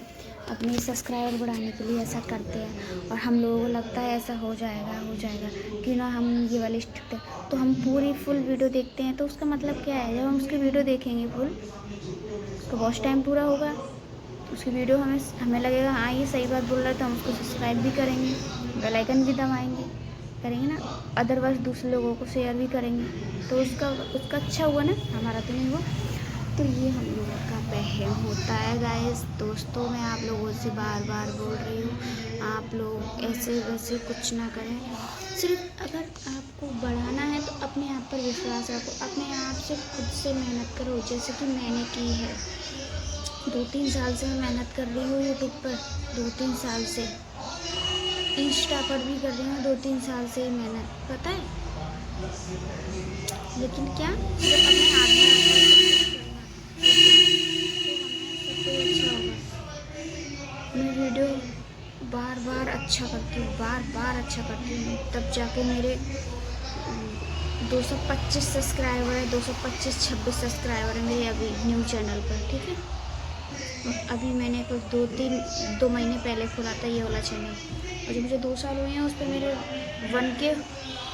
अपने सब्सक्राइबर बढ़ाने के लिए ऐसा करते हैं, और हम लोगों को लगता है ऐसा हो जाएगा कि ना हम ये वाली तो हम पूरी फुल वीडियो देखते हैं। तो उसका मतलब क्या है, जब हम उसकी वीडियो देखेंगे फुल तो वॉच टाइम पूरा होगा, उसकी वीडियो हमें लगेगा हाँ ये सही बात बोल रहा है, तो हम उसको सब्सक्राइब भी करेंगे, बेल आइकन भी करेंगे ना, अदरवाइज़ दूसरे लोगों को शेयर भी करेंगे, तो उसका अच्छा हुआ ना, हमारा तो नहीं हुआ। तो ये हम लोगों का वहम होता है गाइस। दोस्तों मैं आप लोगों से बार बार बोल रही हूँ, आप लोग ऐसे वैसे कुछ ना करें। सिर्फ अगर आपको बढ़ाना है तो अपने आप पर विश्वास रखो, अपने आप से खुद से मेहनत करो, जैसे कि मैंने की है। 2-3 साल से मैं मेहनत कर रही हूँ यूट्यूब पर, 2-3 साल से इंस्टा पर भी कर रही हूँ, 2-3 साल से ही मेहनत, पता है। लेकिन क्या सिर्फ अपने हाथ में अच्छा होगा। मैं वीडियो बार अच्छा करती हूँ, बार अच्छा करती हूँ, तब जाके मेरे 225 सब्सक्राइबर है, 225-26 सब्सक्राइबर है मेरे अभी न्यू चैनल पर, ठीक है। अभी मैंने कुछ 2 महीने पहले खोला था ये वाला चैनल, और जो मुझे 2 साल हुए हैं उस पर मेरे 1K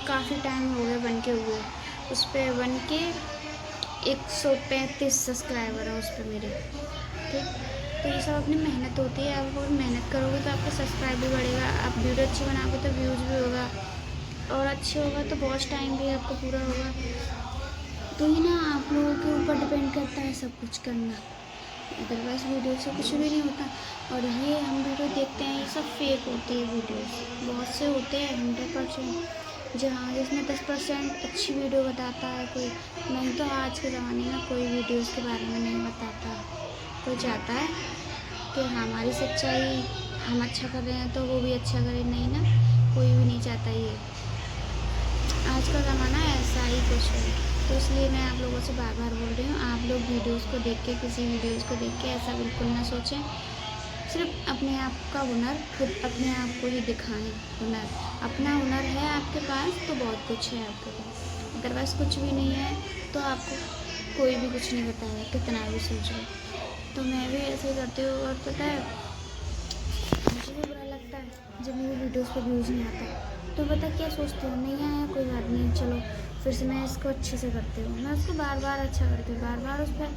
काफ़ी टाइम हो गया 1K हुए, उस पर 1K 135 सब्सक्राइबर हैं उस पर मेरे। ठीक, तो ये सब अपनी मेहनत होती है। आप अगर मेहनत करोगे तो आपका सब्सक्राइब भी बढ़ेगा, आप वीडियो अच्छी बनाओगे तो व्यूज़ भी होगा, और अच्छे होगा तो वॉच टाइम भी आपका पूरा होगा। तो ये ना आप लोगों के ऊपर डिपेंड करता है सब कुछ करना, अदरवाइज़ वीडियो से कुछ भी नहीं होता। और ये हम वीडियो देखते हैं, ये सब फेक होती है वीडियोस, बहुत से होते हैं 100%, जहाँ जिसमें 10% अच्छी वीडियो बताता है कोई, नहीं तो आज के ज़माने में कोई वीडियोस के बारे में नहीं बताता। कोई चाहता है कि हमारी सच्चाई, हम अच्छा कर रहे हैं तो वो भी अच्छा करे, नहीं ना, कोई भी नहीं चाहता ये। आज का ज़माना ऐसा ही कुछ है, तो इसलिए मैं आप लोगों से बार बार बोल रही हूँ, आप लोग वीडियोस को देख के, किसी वीडियोस को देख के ऐसा बिल्कुल ना सोचें। सिर्फ अपने आप का हुनर खुद अपने आप को ही दिखाएं। हुनर, अपना हुनर है आपके पास तो बहुत कुछ है आपके पास, अदरवाइज़ कुछ भी नहीं है तो आपको कोई भी कुछ नहीं बताएगा, कितना भी सोचो। तो मैं भी ऐसे ही करती हूँ, और पता है मुझे भी बुरा लगता है जब मेरी वीडियोस पे व्यूज़ नहीं आता, तो पता क्या सोचती हूँ, नहीं आया कोई बात नहीं, चलो फिर से मैं इसको अच्छे से करती हूँ, मैं उसको बार बार अच्छा करती हूँ, बार बार उस पर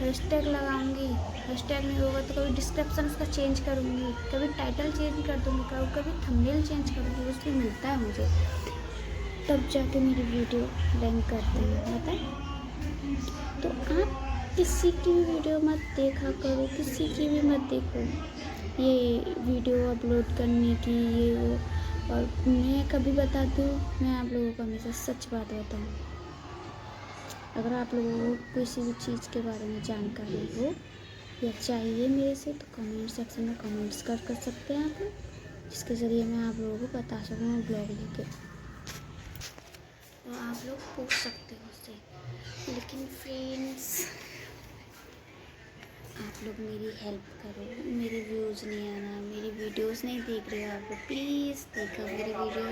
हैशटैग लगाऊंगी, हैशटैग नहीं होगा तो कभी डिस्क्रिप्शन उसका चेंज करूँगी, कभी टाइटल चेंज कर दूँगी, कभी थंबनेल चेंज करूँगी, उसमें मिलता है मुझे, तब जाके मेरी वीडियो रैंक करती है, पता है। तो आप किसी की भी वीडियो मत देखा करो, किसी की भी मत देखो ये वीडियो अपलोड करने की ये वो। और मैं कभी बताती हूँ, मैं आप लोगों को हमेशा सच बात बताऊँ। अगर आप लोगों को किसी भी चीज़ के बारे में जानकारी हो या चाहिए मेरे से, तो कमेंट सेक्शन में कमेंट्स कर सकते हैं आप लोग, जिसके ज़रिए मैं आप लोगों को बता सकूँ ब्लॉग लेके, तो आप लोग पूछ सकते हो उससे। लेकिन फ्रेंड्स, आप लोग मेरी हेल्प करो, मेरे व्यूज़ नहीं आना, मेरी वीडियोस नहीं देख रहे हो आप लोग, प्लीज़ देखो मेरी वीडियो,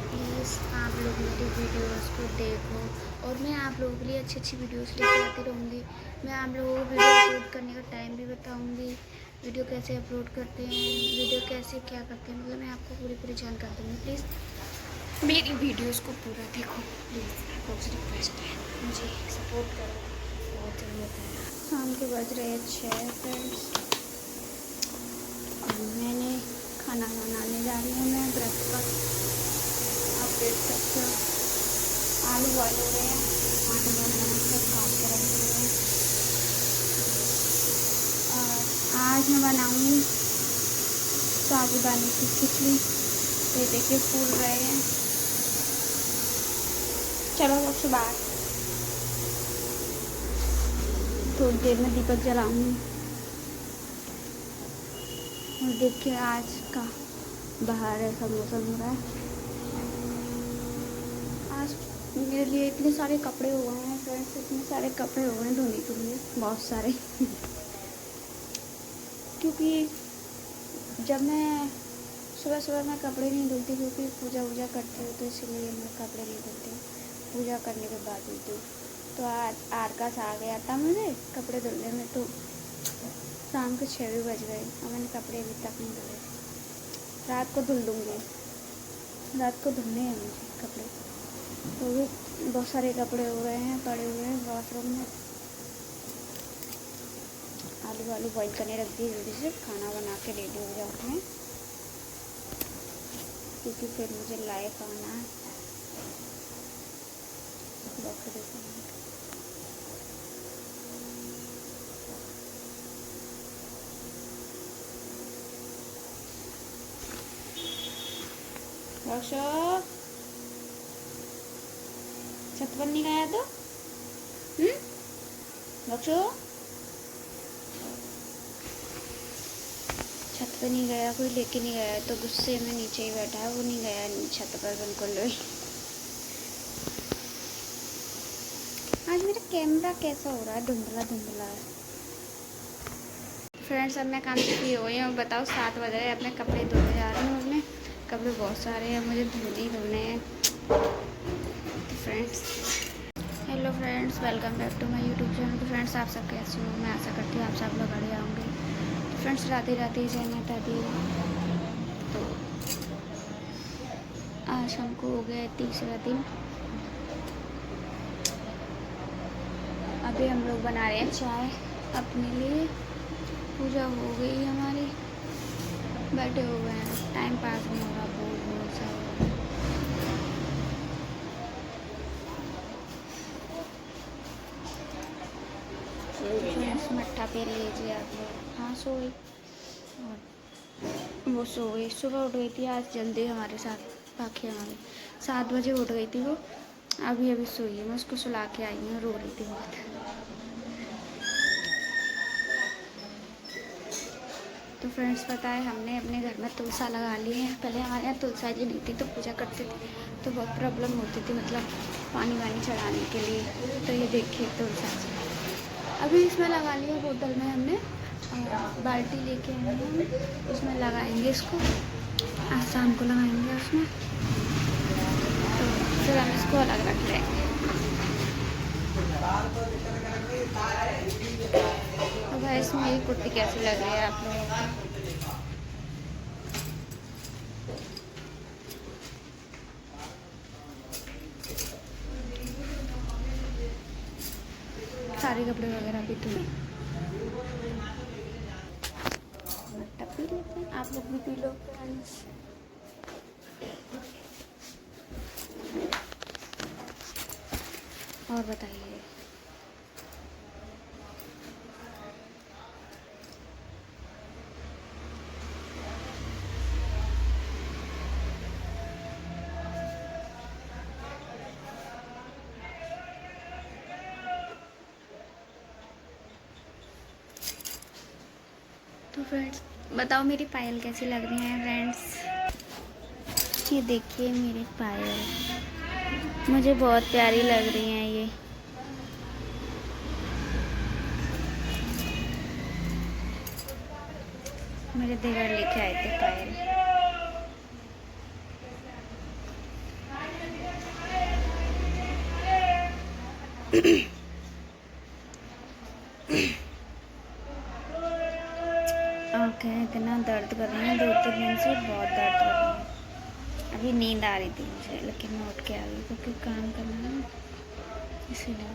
प्लीज़ आप लोग मेरी वीडियोस को देखो, और मैं आप लोगों के लिए अच्छी अच्छी वीडियोस लेके आती रहूँगी। मैं आप लोगों को वीडियो अपलोड करने का टाइम भी बताऊँगी, वीडियो कैसे अपलोड करते हैं, वीडियो कैसे क्या करते हैं, मतलब मैं आपको पूरी जानकारी दूँगी। प्लीज़ मेरी वीडियोज़ को पूरा देखो, प्लीज़ आपको रिक्वेस्ट है, मुझे सपोर्ट करो, बहुत ज़रूरत है। शाम के बज रहे हैं 6 फ्रेंड्स, मैंने खाना बनाने जा रही हूँ, मैं ब्रेकफास्ट, आप देख सकते हो आलू बॉयल हो रहे हैं, आलू बनाना सब काट के रख रही हूँ। और आज मैं बनाऊँगी साबूदाने की खिचड़ी, ये देखिए फूल रहे हैं। चलो सबसे बाहर, थोड़ी देर में दीपक जलाऊंगी। और देखिए आज का बाहर ऐसा मौसम हो रहा है। आज मेरे लिए इतने सारे कपड़े हो गए हैं फ्रेंड्स, इतने सारे कपड़े हो गए हैं धोने के लिए, बहुत सारे क्योंकि जब मैं सुबह मैं कपड़े नहीं धुलती, क्योंकि पूजा करती हूँ, तो इसीलिए मैं कपड़े नहीं धुलती, पूजा करने के बाद धुलती हूँ। तो आज आरकास आ गया था मुझे कपड़े धुलने में, तो शाम के 6 भी बज गए और मैंने कपड़े अभी तक नहीं धुले। रात को धुल दूँगी, रात को धुलने हैं मुझे कपड़े, तो भी बहुत सारे कपड़े हो गए हैं, पड़े हुए हैं बाथरूम में। आलू बॉईल करने रख दिए, जल्दी से खाना बना के रेडी हो जाते हैं, क्योंकि फिर मुझे लाइफ आना है। रक्षो छत पर नहीं गया तो रक्षो छत पर नहीं गया, कोई लेके नहीं गया, तो गुस्से में नीचे ही बैठा है, वो नहीं गया छत पर बिल्कुल भी। आज मेरा कैमरा कैसा हो रहा है, धुंधला है। फ्रेंड्स अब मैं काम से फ्री हो गई हूँ, बताओ 7 बज रहे हैं, अपने कपड़े धोने जा रही हूँ। अपने कपड़े बहुत सारे हैं, मुझे धोने हैं। तो friends, hello friends, welcome back to my YouTube channel. तो फ्रेंड्स आप सब कैसे हो, मैं आशा करती हूँ आप सब लोग बढ़िया होंगे। तो फ्रेंड्स राधे जय माता दी। तो आज हमको हो गया 3रा दिन, अभी हम लोग बना रहे हैं चाय अपने लिए। पूजा हो गई हमारी, बैठे हुए हैं, टाइम पास नहीं हो रहा, बोर सा हो रहा है। फ्रेंड्स मट्ठा पी लीजिए आप लोग। हाँ सोई, और वो सो गई, सुबह उठ गई थी आज जल्दी हमारे साथ, बाकी हमारे 7 बजे उठ गई थी वो, अभी अभी सोई है। मैं उसको सुला के आई हूँ, रो रही थी बहुत। तो फ्रेंड्स पता है हमने अपने घर में तुलसा लगा ली है। पहले हमारे यहाँ तुलसा जी नहीं थी तो पूजा करते थे तो बहुत प्रॉब्लम होती थी, मतलब पानी वानी चढ़ाने के लिए। तो ये देखिए तुलसा जी अभी इसमें लगा लिया बोतल में हमने, और बाल्टी लेके आए हैं हम, उसमें लगाएंगे इसको, आज शाम को लगाएंगे उसमें। तो फिर हम इसको अलग रख लेंगे। तो भाई इसमें मेरी कुर्ती कैसी लग रही है आप लोगों को? सारे कपड़े वगैरह भी धुले, मट्टा पी लेते हैं, आप लोग भी पी लो फ्रेंड्स। और बताइए। तो फ्रेंड्स बताओ मेरी पायल कैसी लग रही है फ्रेंड्स? ये देखिए मेरी पायल, मुझे बहुत प्यारी लग रही हैं ये। मेरे देवर लेके आए थे पायल। आँखें इतना दर्द कर रही हैं, 2-3 दिन से बहुत दर्द कर रही है। अभी नींद आ रही थी मुझे, लेकिन मैं उठ के आ गई क्योंकि काम करना है ना, इसीलिए।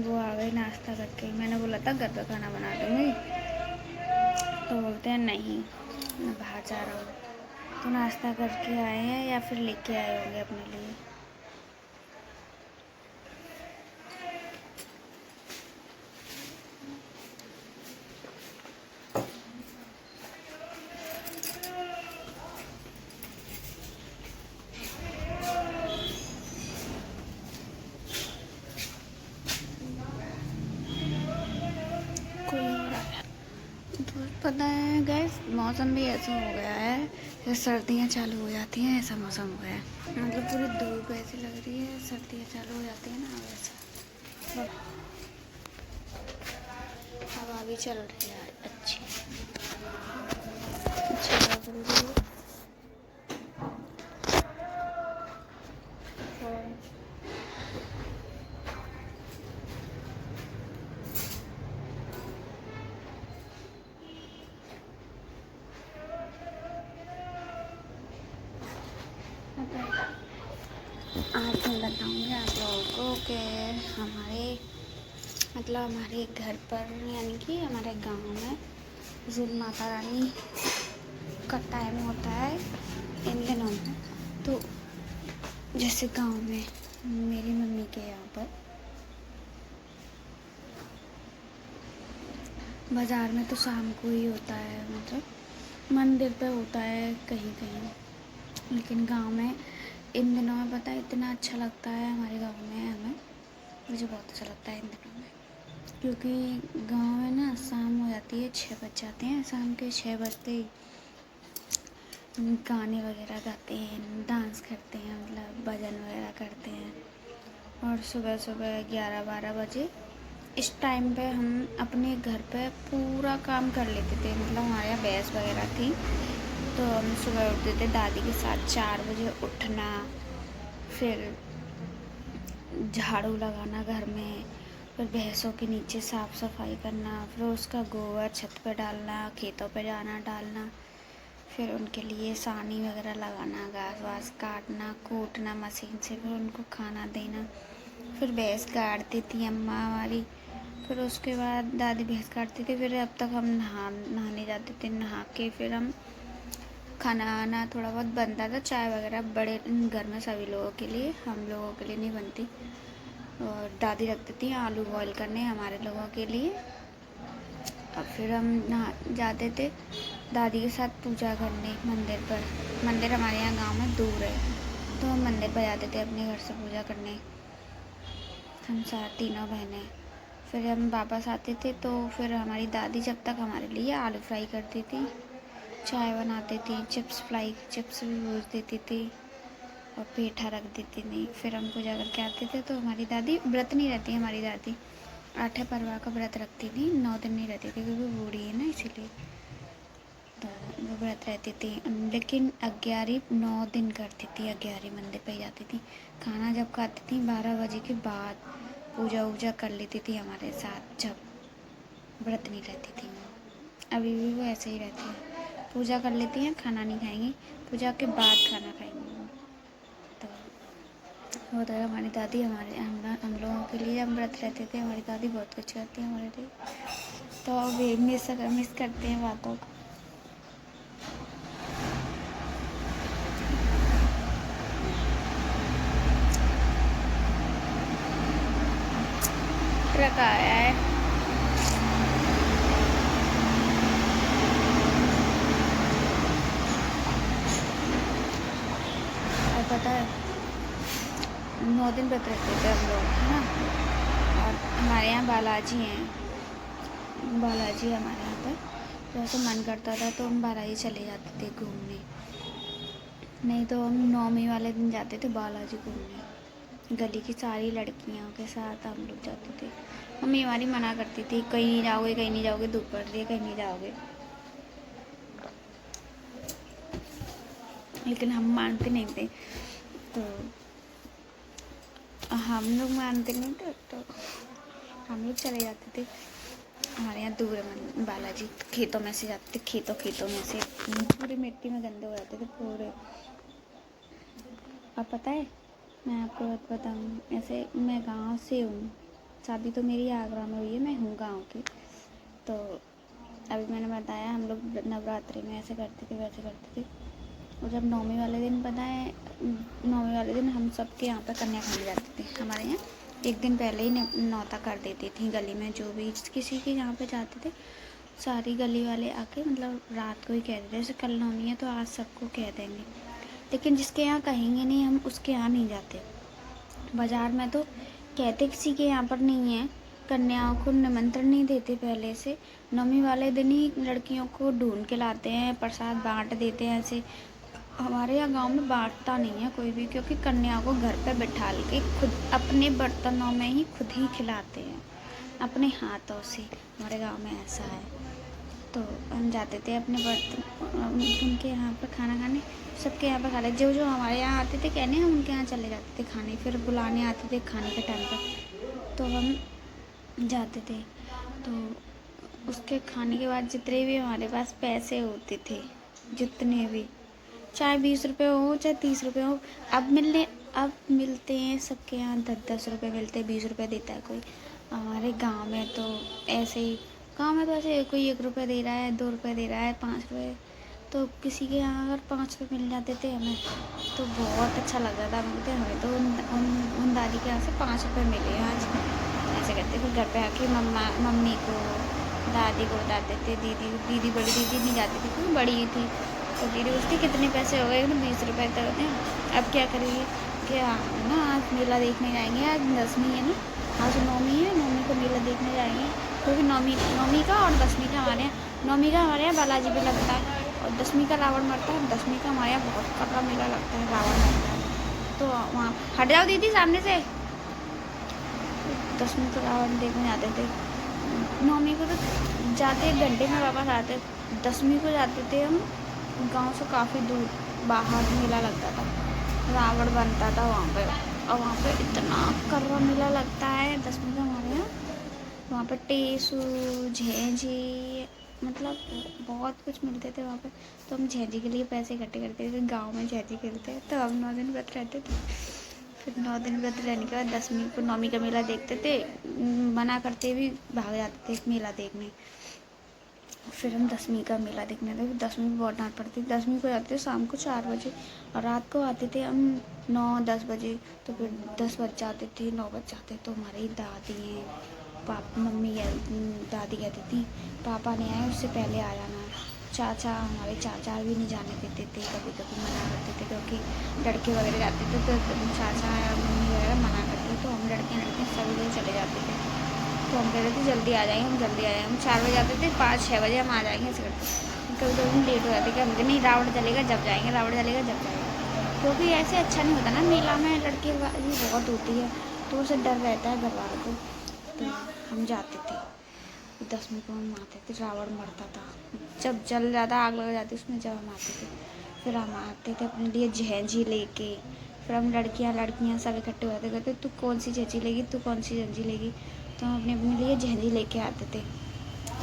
वो आ गए नाश्ता करके, मैंने बोला था घर पे खाना बना दूँगी, तो बोलते हैं नहीं मैं बाहर जा रहा हूँ। तो नाश्ता करके आए हैं या फिर लेके आए होंगे अपने लिए। कोई और आया तो पता है गैस, मौसम भी ऐसा हो गया है जैसे सर्दियाँ चालू हो जाती हैं, ऐसा मौसम हो गया है। मतलब पूरी धूप ऐसी लग रही है, सर्दियाँ चालू हो जाती है ना वैसा। हवा भी चल रही है अच्छी लग रही है। आज मैं बताऊँगी आप लोगों को कि हमारे घर पर, यानी कि हमारे गांव में जिन माता रानी का टाइम होता है इन दिनों में। तो जैसे गांव में मेरी मम्मी के यहाँ पर बाज़ार में तो शाम को ही होता है, मतलब मंदिर पे होता है कहीं कहीं, लेकिन गांव में इन दिनों में पता है इतना अच्छा लगता है हमारे गांव में। हमें मुझे बहुत अच्छा लगता है इन दिनों में, क्योंकि गांव में ना शाम हो जाती है, 6 बज जाते हैं, शाम के 6 बजते ही गाने वगैरह गाते हैं, डांस करते हैं, मतलब भजन वगैरह करते हैं। और सुबह सुबह 11-12 बजे इस टाइम पे हम अपने घर पे पूरा काम कर लेते थे। मतलब हमारे यहाँ भैंस वगैरह थी, तो हम सुबह उठते थे दादी के साथ, 4 बजे उठना, फिर झाड़ू लगाना घर में, फिर भैंसों के नीचे साफ़ सफाई करना, फिर उसका गोबर छत पे डालना, खेतों पे जाना डालना, फिर उनके लिए सानी वगैरह लगाना, घास वास काटना, कूटना मशीन से, फिर उनको खाना देना, फिर भैंस काटती थी अम्मा हमारी, फिर उसके बाद दादी भैंस काटती थी। फिर अब तक हम नहाने जाते थे, नहा के फिर हम खाना आना थोड़ा बहुत बनता था, चाय वगैरह बड़े घर में सभी लोगों के लिए, हम लोगों के लिए नहीं बनती। और दादी रखती थी आलू बॉयल करने हमारे लोगों के लिए। और फिर हम नहा जाते थे दादी के साथ पूजा करने मंदिर पर। मंदिर हमारे यहाँ गांव में दूर है, तो हम मंदिर पर जाते थे अपने घर से पूजा करने, हम साथ तीनों बहनें। फिर हम वापस आते थे तो फिर हमारी दादी जब तक हमारे लिए आलू फ्राई करती थी, चाय बनाती थी, चिप्स भी भूज देती थी और पेठा रख देती थी। फिर हम पूजा करके आते थे तो हमारी दादी व्रत नहीं रहती, हमारी दादी आठे परवा का व्रत रखती थी, 9 दिन नहीं रहती थी क्योंकि वो बूढ़ी है ना, इसीलिए तो वो व्रत रहती थी। लेकिन 11 9 दिन करती थी, 11 मंदिर पे जाती थी। खाना जब खाती थी 12 बजे के बाद पूजा वूजा कर लेती थी हमारे साथ, जब व्रत नहीं रहती थी वो। अभी भी वो ऐसे ही रहती है, पूजा कर लेती हैं, खाना नहीं खाएंगी, पूजा के बाद खाना खाएंगी वो। तो होता है हमारी दादी हम लोगों के लिए, हम व्रत रहते थे, हमारी दादी बहुत कुछ करती है हमारे लिए। तो अभी मिस करते हैं बातों को। ट्रक आया है, और पता है 9 दिन व्रत रखते थे हम लोग, है ना। और हमारे यहाँ बालाजी हैं, बालाजी हमारे यहाँ पर, तो ऐसे मन करता था तो हम बालाजी चले जाते थे घूमने, नहीं तो हम 9वीं वाले दिन जाते थे बालाजी घूमने। गली की सारी लड़कियों के साथ हम लोग जाते थे। मम्मी हमारी मना करती थी, कहीं नहीं जाओगे, कहीं नहीं जाओगे, धूप पड़ रही है, कहीं नहीं जाओगे, लेकिन हम मानते नहीं थे। तो हम लोग मानते नहीं थे तो हम लोग चले जाते थे। हमारे यहाँ दूर है बालाजी, खेतों में से जाते थे, खेतों में से पूरी मिट्टी में गंदे हो जाते थे पूरे। अब पता है मैं आपको बताऊँ, ऐसे मैं गांव से हूँ, शादी तो मेरी आगरा में हुई है, मैं हूँ गांव की। तो अभी मैंने बताया हम लोग नवरात्रि में ऐसे करते थे वैसे करते थे। और जब 9वीं वाले दिन, पता है 9वीं वाले दिन हम सबके यहाँ पर कन्या खाने जाते थे। हमारे यहाँ एक दिन पहले ही न्योता कर देती थी गली में, जो भी किसी के यहाँ पे जाते थे सारी गली वाले आके, मतलब रात को ही कह देते, जैसे कल 9वीं है तो आज सबको कह देंगे। लेकिन जिसके यहाँ कहेंगे नहीं, हम उसके यहाँ नहीं जाते। बाज़ार में तो कहते किसी के यहाँ पर नहीं है, कन्याओं को निमंत्रण नहीं देते पहले से, 9वीं वाले दिन ही लड़कियों को ढूंढ के लाते हैं, प्रसाद बांट देते हैं। ऐसे हमारे यहाँ गांव में बांटता नहीं है कोई भी, क्योंकि कन्याओं को घर पे बैठा के खुद अपने बर्तनों में ही खुद ही खिलाते हैं अपने हाथों से। हमारे गांव में ऐसा है। तो हम जाते थे अपने बर्तन उनके यहाँ पर खाना खाने, सबके यहाँ पर खा ले, जो हमारे यहाँ आते थे कहने, हम उनके यहाँ चले जाते थे खाने, फिर बुलाने आते थे खाने के टाइम पर, तो हम जाते थे। तो उसके खाने के बाद जितने भी हमारे पास पैसे होते थे, जितने भी, चाहे 20 रुपये हो चाहे 30 रुपये हो, अब मिलते हैं सबके यहाँ 10-10 रुपये मिलते हैं, 20 रुपये देता है कोई। हमारे गांव में तो ऐसे ही, गांव में तो ऐसे कोई 1 रुपये दे रहा है, 2 रुपये दे रहा है, 5 रुपये, तो किसी के यहाँ अगर 5 रुपये मिल जाते थे हमें तो बहुत अच्छा लगता था। बोलते हमें तो उन दादी के यहाँ से 5 रुपये मिले आज, ऐसे करते। फिर घर पे आके मम्मी को दादी को बताते थे, दीदी बड़ी दीदी नहीं जाती थी क्योंकि बड़ी थी, तो दीदी उसके कितने पैसे हो गए, तो 20 रुपये तक होते हैं। अब क्या करेंगे, क्या ना आज मेला देखने जाएंगे, आज 10वीं है ना, आज 9वीं है, 9वीं को मेला देखने जाएंगे, क्योंकि 9वीं का और 10वीं का हमारे यहाँ, 9वीं का हमारे यहाँ बालाजी भी लगता है और 10वीं का रावण मरता है। 10वीं का हमारे यहाँ बहुत कड़वा मेला लगता है, रावण मरता है, तो वहाँ हट जाओ दीदी सामने से। 10वीं को रावण देखने जाते थे, 9वीं को तो जाते 1 घंटे में वापस आते, 10वीं को जाते थे हम गांव से काफ़ी दूर, बाहर मेला लगता था, रावण बनता था वहाँ पे, और वहाँ पे इतना कड़वा मेला लगता है 10वीं का हमारे यहाँ। वहाँ पे टेसू, झेंझी, मतलब बहुत कुछ मिलते थे वहाँ पे। तो हम झेंजी के लिए पैसे इकट्ठे करते थे, गाँव में झेंजी खेलते हैं, तो हम 9 दिन व्रत रहते थे। फिर 9 दिन व्रत रहने के बाद 10वीं को नौमी का मेला देखते थे, मना करते भी भाग जाते थे मेला देखने। फिर हम 10वीं का मेला देखने थे, 10वीं में बहुत डांट पड़ती थी। 10वीं को जाते थे शाम को 4 बजे और रात को आते थे हम 9-10 बजे। तो फिर 10 बज जाते थे, 9 बज जाते, तो हमारी दादी हैं, मम्मी दादी कहती थी पापा नहीं आए उससे पहले आ जाना। चाचा, हमारे चाचा भी नहीं जाने देते थे, कभी कभी मना करते थे, क्योंकि लड़के वगैरह जाते थे तो चाचा या मम्मी वगैरह मना करते, तो हम लड़के सभी लोग चले जाते थे। तो हम कहते थे जल्दी आ जाएंगे, हम जल्दी आ जाएंगे। हम 4 बजे आते थे, 5-6 बजे हम आ जाएंगे ऐसे करते। कभी कभी हम लेट हो जाते कि हम नहीं, रावण चलेगा जब जाएंगे, रावण चलेगा जब जाएंगे, क्योंकि ऐसे अच्छा नहीं होता ना, मेला में लड़के बहुत होती है, तो उसे डर रहता है घर वालों को। तो हम जाते थे। 10वीं को हम आते थे, रावण मरता था, जब जल जाता आग लग जाती उसमें, जब हम आते थे। फिर हम आते थे अपने लिए झेंझी लेके। फिर हम लड़कियां सब इकट्ठे हो जाते, कहते तू कौन सी झेंझी लेगी, तू कौन सी झेंझी लेगी। तो हम अपने अपने लिए झेंझी लेके आते थे।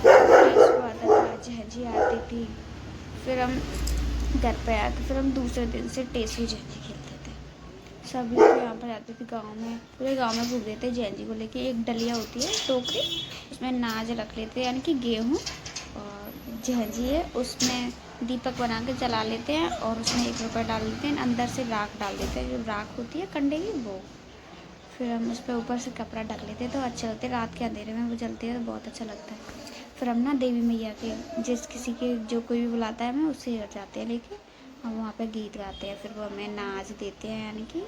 टेसू आता था, झेंझी आती थी। फिर हम घर पे आके फिर हम दूसरे दिन से टेसू झेंझी खेलते थे। सभी को यहाँ पर जाते थे गांव में, पूरे गांव में घूम देते झेंझी को लेके। एक डलिया होती है टोकरी, उसमें नाज रख लेते हैं, यानी कि गेहूँ, और झेंझी है उसमें दीपक बना के जला लेते हैं, और उसमें 1 रुपया डाल देते हैं, अंदर से राख डाल देते हैं, जो राख होती है कंडे की वो। फिर हम उस पर ऊपर से कपड़ा ढक लेते हैं, तो अच्छे लगते हैं, रात के अंधेरे में वो जलती है तो बहुत अच्छा लगता है। फिर हम ना देवी मैया के जिस किसी के जो कोई भी बुलाता है हमें, उससे जाते हैं लेके, हम वहाँ पे गीत गाते हैं। फिर वो हमें नाच देते हैं, यानी कि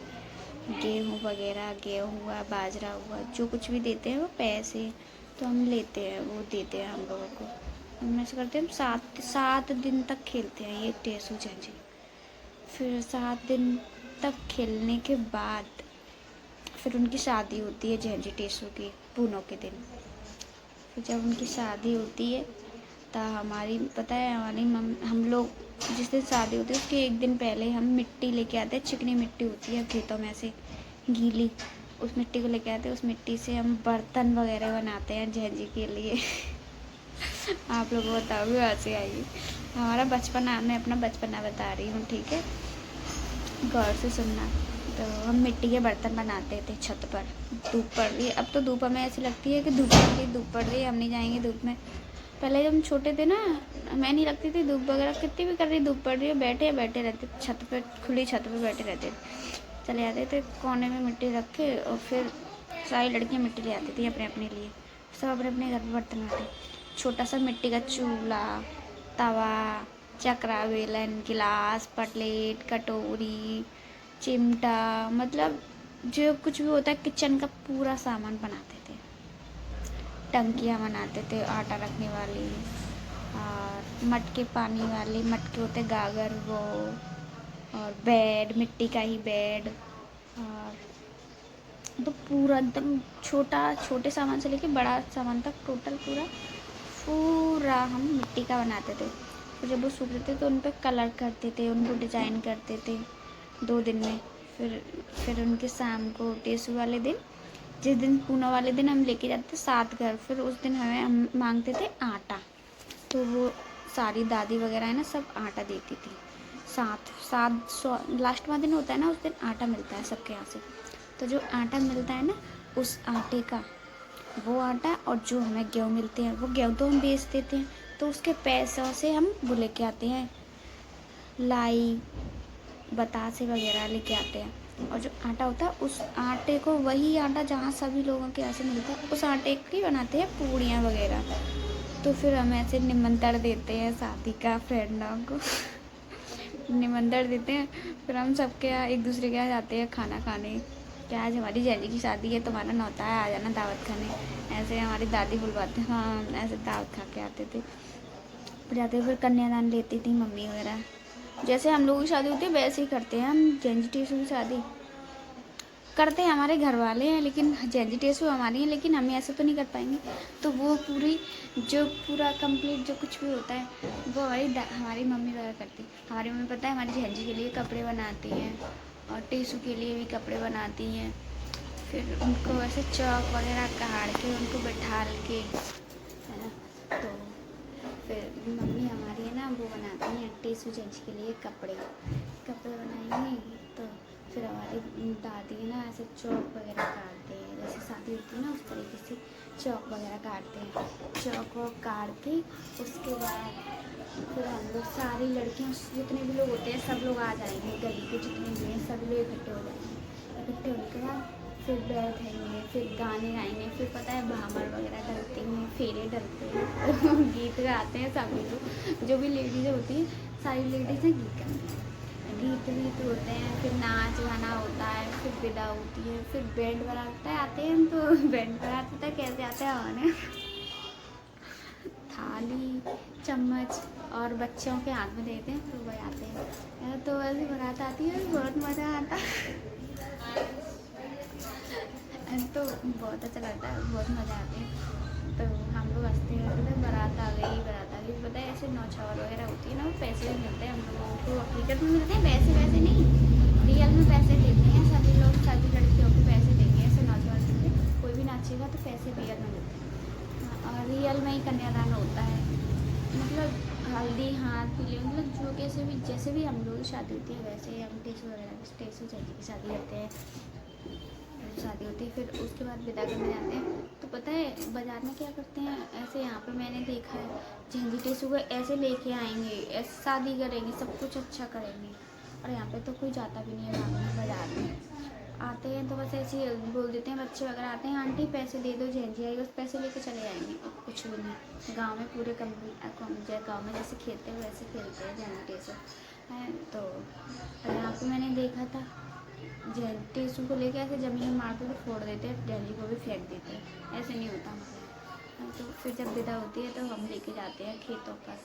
गेहूँ वगैरह, गेहूँ हुआ, बाजरा हुआ, जो कुछ भी देते हैं वो पैसे, तो हम लेते हैं, वो देते हैं हम लोगों को। हम ऐसे करते हैं, हम 7 दिन तक खेलते हैं ये टेसू झंझी। फिर 7 दिन तक खेलने के बाद फिर उनकी शादी होती है झेंझी टेसू की पूनों के दिन। फिर जब उनकी शादी होती है तो हमारी पता है, हमारी हम लोग जिस दिन शादी होती है उसके 1 दिन पहले हम मिट्टी लेके आते हैं। चिकनी मिट्टी होती है खेतों में से गीली, उस मिट्टी को लेके आते हैं। उस मिट्टी से हम बर्तन वगैरह बनाते हैं झेंझी के लिए। आप लोगों को बताओगे हंसी आएगी। हमारा बचपना, मैं अपना बचपना बता रही हूँ, ठीक है, गौर से सुनना। तो हम मिट्टी के बर्तन बनाते थे छत पर, धूप पड़ रही है, अब तो धूप हमें ऐसी लगती है कि धूप पड़ रही है, हम नहीं जाएंगे धूप में। पहले जब हम छोटे थे ना, मैं नहीं लगती थी धूप वगैरह, कितनी भी कर रही धूप पड़ रही है, बैठे रहते छत पे, खुली छत पे बैठे रहते, चले जाते थे कोने में मिट्टी रख के, और फिर सारी लड़कियाँ मिट्टी ले आती थी अपने अपने लिए। सब अपने अपने घर पर बर्तन बनाते, छोटा सा मिट्टी का चूल्हा, तवा, चकरा, बेलन, गिलास, प्लेट, कटोरी, चिमटा, मतलब जो कुछ भी होता है किचन का पूरा सामान बनाते थे। टंकियाँ बनाते थे आटा रखने वाली, और मटके पानी वाली, मटके होते गागर वो, और बेड, मिट्टी का ही बेड। और तो पूरा एकदम छोटे सामान से लेके बड़ा सामान तक टोटल पूरा हम मिट्टी का बनाते थे। फिर जब वो सूखते थे तो उन पर कलर करते थे, उनको डिजाइन करते थे 2 दिन में। फिर उनके शाम को टेसू वाले दिन, जिस दिन पूना वाले दिन हम लेके जाते थे 7 घर, फिर उस दिन हम मांगते थे आटा। तो वो सारी दादी वगैरह है ना, सब आटा देती थी। 7 लास्ट वाला दिन होता है ना, उस दिन आटा मिलता है सबके यहाँ से। तो जो आटा मिलता है ना, उस आटे का, वो आटा और जो हमें गेहूँ मिलते हैं, वो गेहूँ तो हम बेच देते हैं, तो उसके पैसों से हम वो लेके आते हैं, लाई, बतासे वगैरह लेके आते हैं। और जो आटा होता है, उस आटे को, वही आटा जहाँ सभी लोगों के यहाँ से मिलता है, उस आटे की बनाते हैं पूड़ियाँ वगैरह। तो फिर हम ऐसे निमंत्रण देते हैं शादी का फ्रेंडों को। निमंत्रण देते हैं, फिर हम सबके यहाँ, एक दूसरे के यहाँ जाते हैं खाना खाने, कि आज हमारी जैजी की शादी है, तुम्हारा न्योता है, आ जाना दावत खाने। ऐसे हमारी दादी बुलवाते, हाँ, ऐसे दावत खा के आते थे। फिर जाते फिर कन्यादान लेती थी मम्मी वगैरह, जैसे हम लोगों की शादी होती है वैसे ही करते हैं हम। झेंझी टेसू की शादी करते हैं हमारे घर वाले हैं, लेकिन झेंझी टेसू हमारी है, लेकिन हम ऐसे तो नहीं कर पाएंगे। तो वो पूरा कंप्लीट जो कुछ भी होता है वो हमारी मम्मी वगैरह करती है। हमारी मम्मी पता है हमारी झेंझी के लिए कपड़े बनाती हैं, और टेसू के लिए भी कपड़े बनाती हैं। फिर उनको ऐसे चौक वगैरह काट के उनको बैठा के, है ना, तो फिर टेसू जेंट्स के लिए कपड़े बनाएंगे। तो फिर हमारी दादी ना ऐसे चौक वगैरह काटते हैं, जैसे शादी होती है ना उस तरीके से चौक वगैरह काटते हैं। चौक वॉक काट के उसके बाद फिर हम लोग सारी लड़कियाँ, जितने भी लोग होते हैं सब लोग आ जाएंगे, गली के जितने भी हैं सब लोग इकट्ठे हो जाएंगे। इकट्ठे होने के बाद फिर बैठेंगे, फिर गाने गाएंगे, फिर पता है भामर वगैरह डलते हैं, फेरे डलते हैं गीत गाते हैं सभी लोग, जो भी लेडीज़ होती हैं सारी लेडीज़ें गीत गाती हैं, गीत वीत होते हैं, फिर नाच गाना होता है, फिर विदा होती है, फिर बैंड बारात आते हैं। तो बैंड बारात होता है कैसे आते हैं आने थाली चम्मच और बच्चों के हाथ में देते हैं तो बजाते हैं। तो ऐसी बारात आती है, बहुत मज़ा आता है तो बहुत अच्छा लगता है, बहुत मज़ा आती है। तो हम लोग हंसते हैं, बारात आ गई पता है ऐसे नौछावर वगैरह होती है ना, पैसे भी मिलते हैं हम लोगों को, हकीकत में मिलते हैं वैसे नहीं, रियल में पैसे देते हैं सभी लोग, सभी लड़कियों को पैसे देंगे ऐसे नौछावर के, कोई भी नाचेगा तो पैसे रियल में मिलते हैं। और रियल में ही कन्यादान होता है, मतलब हल्दी हाथ पीले, मतलब जो जैसे भी हम लोग की शादी होती है वैसे हम टेसू वगैरह टेसू चाची की शादी करते हैं, शादी होती है। फिर उसके बाद विदा करने जाते हैं। तो पता है बाज़ार में क्या करते हैं, ऐसे यहाँ पे मैंने देखा है झंझी टेसू को ऐसे लेके आएंगे, ऐसे शादी करेंगे, सब कुछ अच्छा करेंगे। और यहाँ पे तो कोई जाता भी नहीं है बाज़ार में, आते हैं तो बस ऐसे ही बोल देते हैं, बच्चे वगैरह आते हैं आंटी पैसे दे दो झंझी आई, बस पैसे लेके चले जाएंगे, कुछ भी नहीं। गाँव में पूरे गाँव में जैसे खेलते हैं वैसे खेलते हैं झंझी टेसू है। तो यहाँ पे मैंने देखा था टेसू को लेके ऐसे ज़मीन में मारते तो फोड़ देते हैं, झंझी को भी फेंक देते हैं, ऐसे नहीं होता हमारे यहाँ। तो फिर जब विदा होती है तो हम लेके जाते हैं खेतों पर,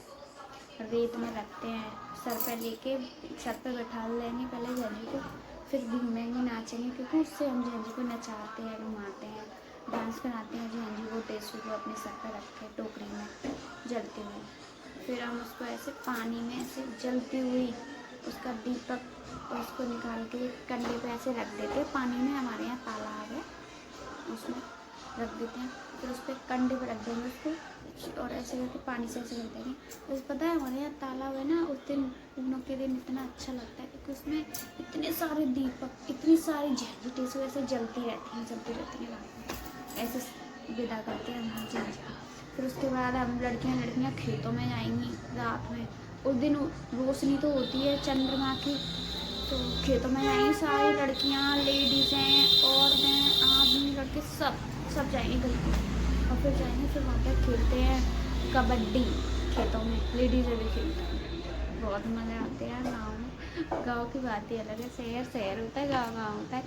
रेत में रखते हैं, सर पे लेके सर पे बैठा लेंगे पहले झंझी को, फिर घूमेंगे नाचेंगे, क्योंकि उससे हम झंझी को नचाते हैं, घुमाते हैं, डांस कराते हैं झंझी को, टेसू को अपने सर पर रख के टोकरी में जलते हुए, फिर हम उसको ऐसे पानी में ऐसे जलती हुई उसका दीपक उसको निकाल के कंडे पे ऐसे रख देते हैं पानी में, हमारे यहाँ तालाब है उसमें रख देते हैं, फिर उस पर कंडे पे रख देंगे उसको, और ऐसे करके पानी से ऐसे करते हैं। तो पता है हमारे यहाँ तालाब है ना, उस दिन पूनों के दिन इतना अच्छा लगता है क्योंकि उसमें इतने सारे दीपक, इतनी सारी झंझी टेसू ऐसे जलती रहती हैं ऐसे विदा करते हैं हम झंझी। फिर उसके बाद हम लड़कियाँ खेतों में जाएंगी रात में, उस दिन रोशनी तो होती है चंद्रमा की, तो खेतों में जाएंगी सारी लड़कियाँ, लेडीज़ें, औरतें, आदमी, लड़के सब जाएंगे गली में, और फिर वहाँ पर खेलते हैं कबड्डी खेतों में, लेडीज़ें भी खेलती हैं, बहुत मज़े आते हैं गाँव में। गाँव की बात ही अलग है, शहर होता है, गाँव होता है।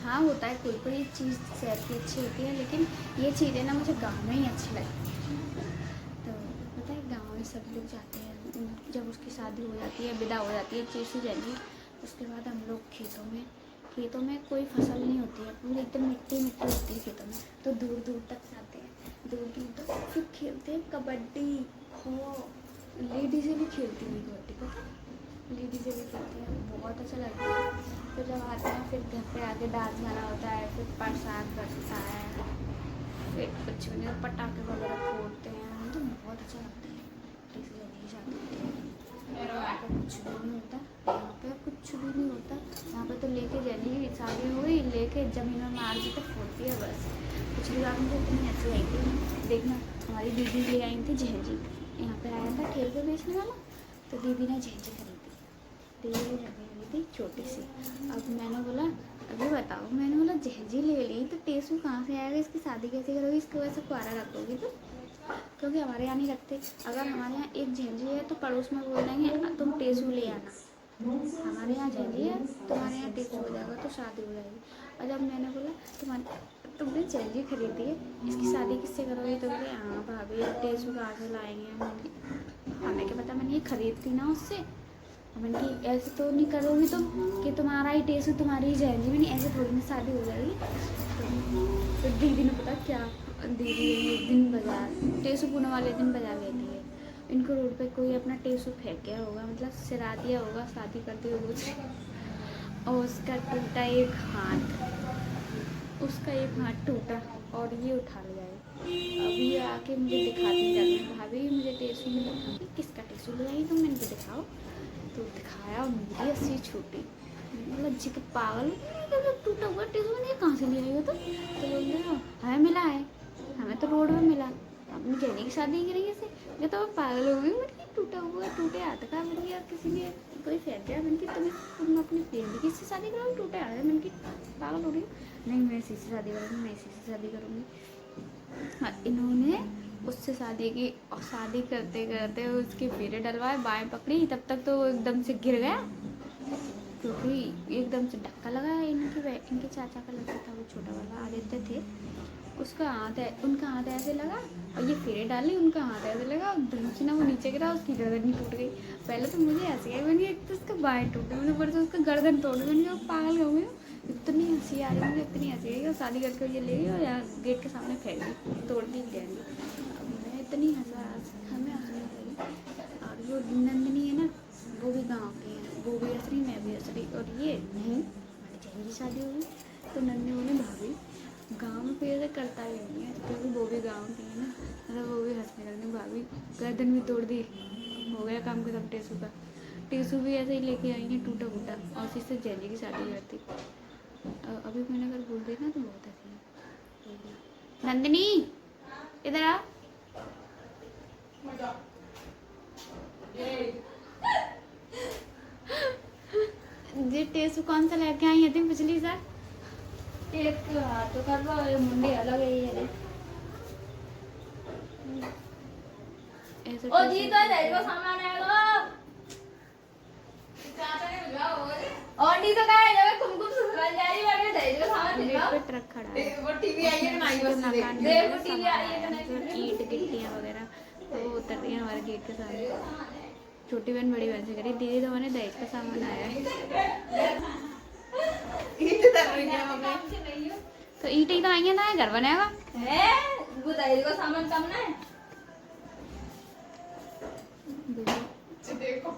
हाँ होता है कोई चीज़ शहर की अच्छी होती है, लेकिन ये चीज़ें ना मुझे गाँव में ही अच्छी लगती है। तो पता है गाँव में सब लोग जाते हैं, जब उसकी शादी हो जाती है, विदा हो जाती है टेसू झंझी, उसके बाद हम लोग खेतों में कोई फसल नहीं होती है, पूरी एकदम मिट्टी होती है खेतों में, तो दूर दूर तक जाते हैं, दूर तक फिर खेलते हैं कबड्डी, खो, लेडीज़ें भी खेलती हैं कबड्डी, पता है लेडीज़ें भी खेलती हैं, बहुत अच्छा लगता है। फिर जब आते हैं फिर घर पे आके डांस गाना होता है, फिर प्रसाद बचता है, फिर कुछ भी नहीं, पटाखे वगैरह फोड़ते हैं, तो बहुत अच्छा लगता है टेसू झंझी की शादी होती है। यहाँ पर कुछ भी नहीं होता, यहाँ पे कुछ भी नहीं होता, यहाँ पे तो लेके झंझी शादी हुई, लेके ज़मीन में मार दी तो फोड़ती है बस। पिछली बार मुझे इतनी हंसी आई थी, देखना हमारी दीदी ले आई थी झंझी, यहाँ पर आया था ठेले पे बेचने वाला, तो दीदी ने झंझी खरीदी, दीदी ने झंझी खरीदी छोटी सी। अब मैंने बोला अभी बताओ, मैंने बोला झंझी ले ली तो टेसू कहाँ से आएगा, इसकी शादी कैसे करोगी, इसको वैसे कुआरा रखोगी तो, क्योंकि हमारे यहाँ नहीं रखते। अगर हमारे यहाँ एक झंझी है तो पड़ोस में बोल देंगे तुम टेसू ले आना, हमारे यहाँ झंझी है तुम्हारे यहाँ टेसू हो जाएगा तो शादी हो जाएगी। और जब मैंने बोला तुमने झंझी खरीदी है, इसकी शादी किससे करोगे, तो बोले हाँ भाभी टेसू कहाँ से लाएंगे, हमें क्या पता, मैंने ये खरीदती ना उससे, मैंने कि ऐसे तो नहीं करोगी तुम कि तुम्हारा ही टेसू तुम्हारी ही झंझी में, नहीं ऐसे थोड़ी ना शादी हो जाएगी। तो दीदी ने पता क्या, दीदी एक दिन बाजार टेसू पुने वाले दिन बाजार गई थी, इनको रोड पे कोई अपना टेसू फेंक गया होगा, मतलब सिरा दिया होगा शादी करते हुए दूसरे, और उसका टूटा एक हाथ, उसका एक हाथ टूटा और ये उठा लिया है। अभी आके मुझे दिखाती जाती, भाभी मुझे टिश्यू मिला, किसका टिश्यू लगाई तुम, मैंने को दिखाओ। तो दिखाया और मेरी अस्सी छूटी। मतलब जी के पागल टूटा हुआ टिश्यू नहीं कहाँ से ले आई हो तो बोल रहे हो हमें मिला है, हमें तो रोड में मिला, अपनी जैनी की शादी करी ऐसे। ये तो पागल हो गई, मतलब टूटा हुआ टूटे हाथ का बन गया, किसी ने कोई फेंक दिया। मैंने कि तुम अपनी फ्रेंड की से शादी करो, टूटे हाथ। मैंने कि पागल हो रही हूँ, नहीं मैं इसी से शादी करूँगी, मैं इसी से शादी करूँगी। हाँ, इन्होंने उससे शादी की और शादी करते करते उसके फेरे डलवाए, बाएं पकड़ी, तब तक तो वो एकदम से गिर गया क्योंकि एकदम से धक्का लगा। इनके चाचा का लड़का था, वो छोटा वाला आदित्य थे, उसका हाथ है, उनका हाथ ऐसे लगा और ये फेरे डाली, उनका हाथ ऐसे लगा और धम से ना वो नीचे गिरा, उसकी गर्दन ही टूट गई। पहले तो मुझे हंसी आई, मैंने एक तो उसका बाएं टूटे, मैंने ऊपर से उसका गर्दन तोड़ दी। मैंने पागल हो गई, इतनी हंसी आ रही मुझे, इतनी हंसी आई। और शादी करके ये ले गई और यहाँ गेट के सामने फेंक दी, तोड़ दी जाएंगी। मैं इतनी हमें हंसने लगी। और वो नंदिनी है ना, वो भी गाँव की है, वो भी हंस रही, मैं भी हंस रही। और ये नहीं हमारी जैन की शादी हो गई तो नंदिनी बोले भाभी गाँव में कोई ऐसा करता ही नहीं है, क्योंकि वो भी गाँव की है ना, मतलब वो भी हंसने लगने, भाभी गर्दन भी तोड़ दी, हो गया काम खत्म। टेसू का टेसू भी ऐसे ही लेके आई है टूटा फूटा, और उसी से जैनी की शादी करती। अभी मैंने अगर बोल दी ना तो बहुत हंसी। नंदिनी इधर आ, जी टेसू कौन सा लेके आई थी पिछली साल? एक हाथ तो कर लो, ये मुंडी अलग है ये। ऐसे ओ जी तो दे को सामान आएगा और नहीं तो काय जब कुमकुम ससुराल जा रही है दे को सामान दिखाओ। पे ट्रक खड़ा है, वो टीवी आई है ना आई बस देख वो टीवी आई है ना ईंट गिट्टियाँ वगैरह तो वो उतर रही है हमारे गेट के सामने। छोटी बहन बड़ी बहन से करी दीदी तो हमारे दहेज का सामान आया है। ईंट उतर रही है मम्मी तो ईंट ही तो आई है ना, घर बनेगा है वो दहेज का सामान कम ना है। देखो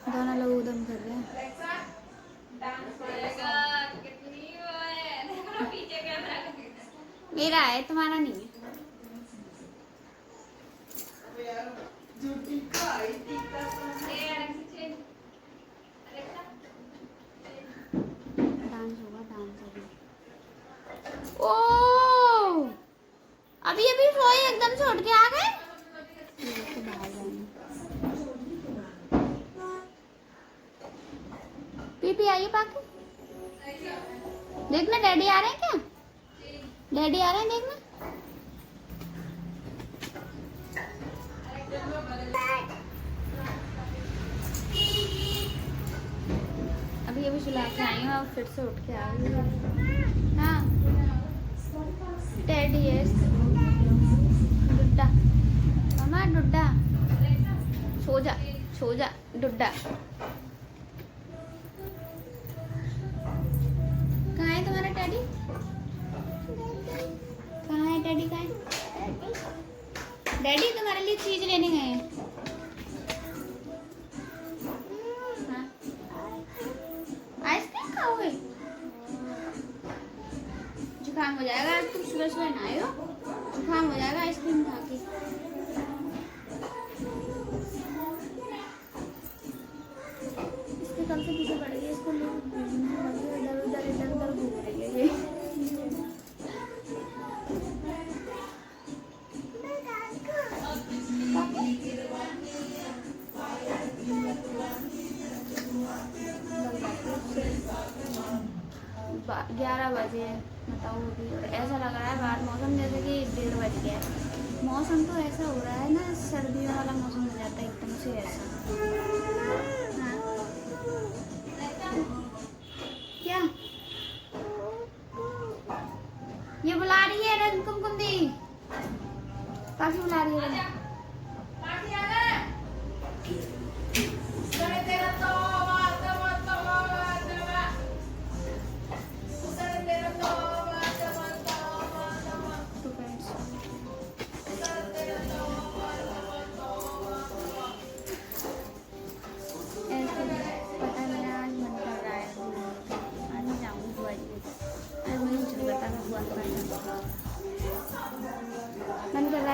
दोनों लोग उदम कर रहे हैं। मेरा है तुम्हारा नहीं है। डांस होगा, डांस अभी। ओ अभी अभी सोए एकदम से उठ के आ गए। तो बाहर जाएंगे, पीपी आइए पाके देखना, डैडी आ रहे हैं क्या? डैडी आ रहे हैं देखना। अभी अभी सुला के आई हूँ और फिर से उठ के आ गई। हाँ डैडी है डुड्डा, मामा डुड्डा सो जा डुड्डा। कहाँ है तुम्हारा डैडी? कहाँ है डैडी? कहाँ है डैडी? तुम्हारे लिए चीज लेने गए हैं। हाँ आइसक्रीम खाओगे? जुकाम हो जाएगा, आज तुम सुबह सुबह नहाए हो, जुकाम हो जाएगा आइसक्रीम खा के। इसके कल से पीछे पड़ गई, इसको इधर उधर घूम रही है ये। ग्यारह बजे बताओ अभी, और ऐसा लग रहा है बाहर मौसम जैसे कि 1:30 बज गया है। मौसम तो ऐसा हो रहा है ना, सर्दियों वाला मौसम हो जाता है एकदम से ऐसा। हाँ क्या ये बुला रही है रंग कुमकुम दी, काफी बुला रही है।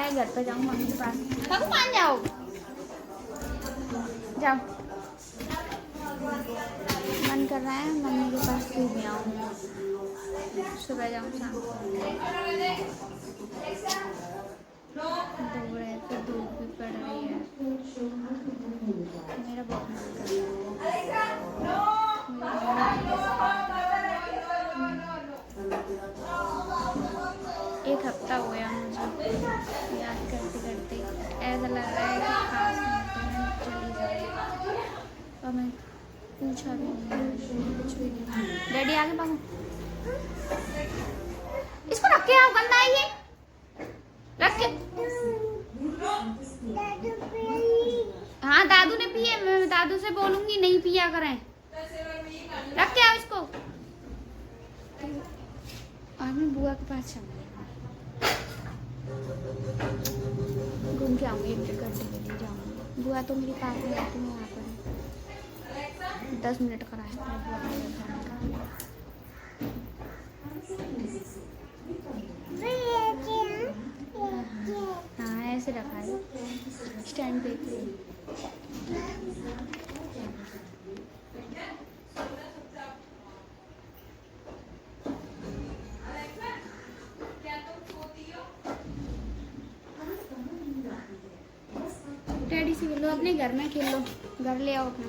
है घर पे जाऊँ मम्मी के पास। काकू मान जाओ, जाओ। मन कर रहा है मम्मी के पास घूम आऊँ, सुबह जाऊँ शाम को। दूर है फिर धूप भी पड़ रही है, मेरा बहुत मन कर रहा है। एक हफ्ता हो गया मुझे याद करते करते, ऐसा लग रहा है कि खास मिनटों में चली जाए। और मैं पूछा भी नहीं, कुछ भी नहीं। डैडी आगे पाऊँ, इसको रख के आओ, गंदा है ये, रख के। हाँ दादू ने पिए, मैं दादू से बोलूंगी नहीं पिया करें, रख के आओ इसको। और मैं बुआ के पास चलूंगी, घूम के आऊंगी, 1 घंटे के लिए जाऊंगी। बुआ तो मेरी पास में रहती है, वहाँ पर 10 मिनट का रास्ता है बुआ के घर जाने का। हाँ ऐसे रखा है स्टैंड पे। डैडी से खेलो, अपने घर में खेलो, घर ले आओ अपना।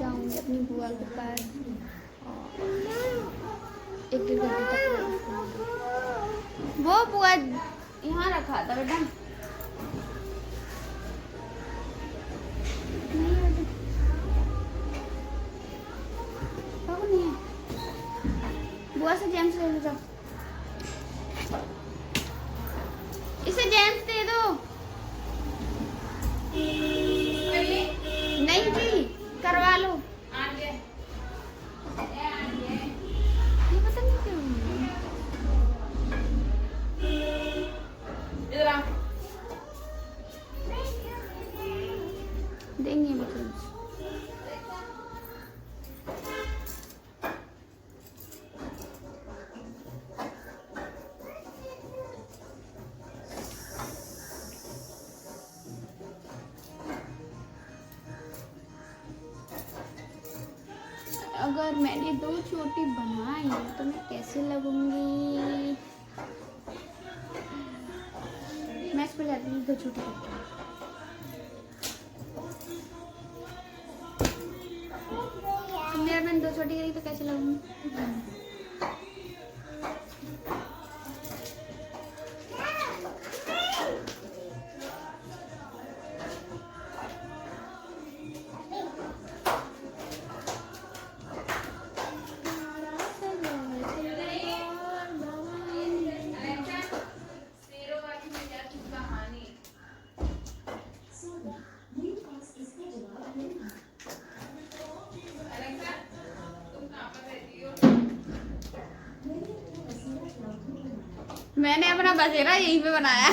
जाऊंगी अपनी बुआ के पास, 1-1.5 घंटे तक। वो बुआ यहाँ रखा था बेटा, नहीं है। बुआ से जेम्स ले जाओ, इसे जेम्स दे दो। नहीं जी करवा लो, ये पता नहीं क्यों देंगे मतलब। अगर मैंने 2 चोटी बनाई तो मैं कैसे लगूंगी? मैं इस पर जाती हूँ 2 चोटी करके। तो मेरा मैंने 2 चोटी करी तो कैसे लगूंगी? मैंने अपना बसेरा यहीं पे बनाया।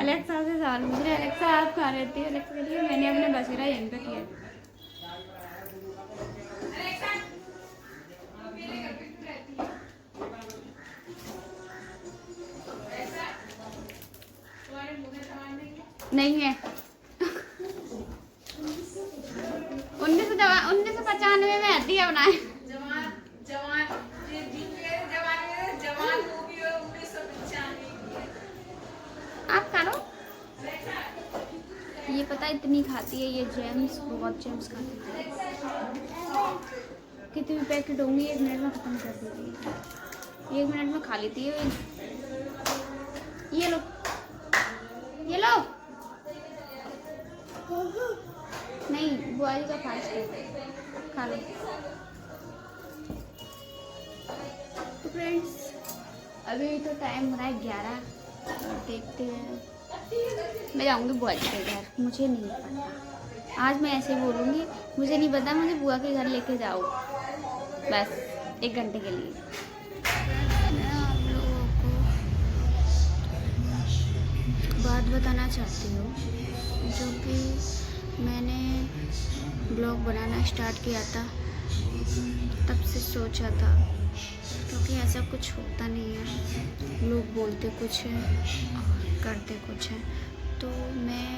अलेक्सा से सवाल पूछ रहे, अलेक्सा आप कहाँ रहती है? अलेक्सा कहती है मैंने अपना बसेरा यहीं पे किया। नहीं है। 1995 में हदिया बनाए। आप खा लो। ये पता इतनी खाती है ये जेम्स, बहुत जेम्स खाती है। कितने पैकेट होंगे 1 मिनट में खत्म कर देती है, 1 मिनट में खा लेती है। ये लो, ये लो। नहीं बुआई का फास्ट है, खा लो। तो फ्रेंड्स अभी तो टाइम हो रहा है 11, और देखते हैं। मैं जाऊंगी बुआ जी के घर, मुझे नहीं पता। आज मैं ऐसे ही बोलूँगी मुझे नहीं पता, मुझे बुआ के घर लेके जाओ बस 1 घंटे के लिए। मैं आप लोगों को बात बताना चाहती हूँ, जो कि मैंने ब्लॉग बनाना स्टार्ट किया था तब से सोचा था क्योंकि ऐसा कुछ होता नहीं है, लोग बोलते कुछ है और करते कुछ है। तो मैं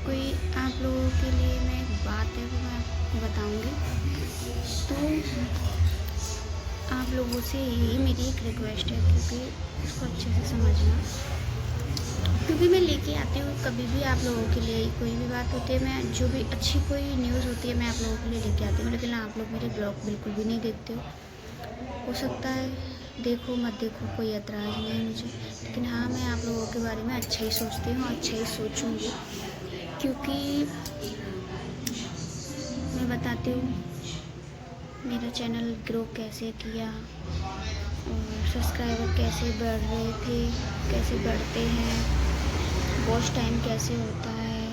कोई आप लोगों के लिए मैं एक बात है वो मैं आपको बताऊंगी। तो आप लोगों से यही मेरी एक रिक्वेस्ट है, क्योंकि उसको अच्छे से समझना, क्योंकि मैं लेके आती हूँ कभी भी आप लोगों के लिए कोई भी बात होती है, मैं जो भी अच्छी कोई न्यूज़ होती है मैं आप लोगों के लिए लेके आती हूँ। लेकिन आप लोग मेरे ब्लॉग बिल्कुल भी नहीं देखते हो सकता है देखो मत देखो, कोई एतराज़ नहीं है मुझे, लेकिन हाँ मैं आप लोगों के बारे में अच्छा ही सोचती हूँ, अच्छा ही सोचूँगी। क्योंकि मैं बताती हूँ मेरा चैनल ग्रो कैसे किया और सब्सक्राइबर कैसे बढ़ रहे थे, कैसे बढ़ते हैं, वॉच टाइम कैसे होता है,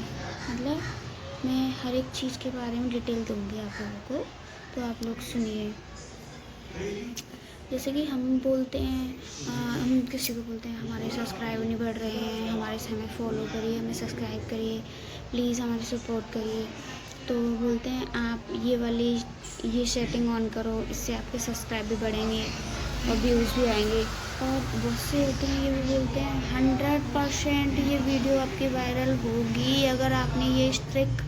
मतलब मैं हर एक चीज़ के बारे में डिटेल दूँगी आप लोगों को। तो आप लोग सुनिए। जैसे कि हम बोलते हैं हम किसी को बोलते हैं हमारे सब्सक्राइबर नहीं बढ़ रहे हैं, हमारे से हमें फॉलो करिए, हमें सब्सक्राइब करिए, प्लीज़ हमारी सपोर्ट करिए। तो बोलते हैं आप ये सेटिंग ऑन करो, इससे आपके सब्सक्राइब भी बढ़ेंगे और व्यूज़ भी आएंगे। और बहुत से होते हैं ये भी बोलते हैं 100% ये वीडियो आपकी वायरल होगी अगर आपने ये ट्रिक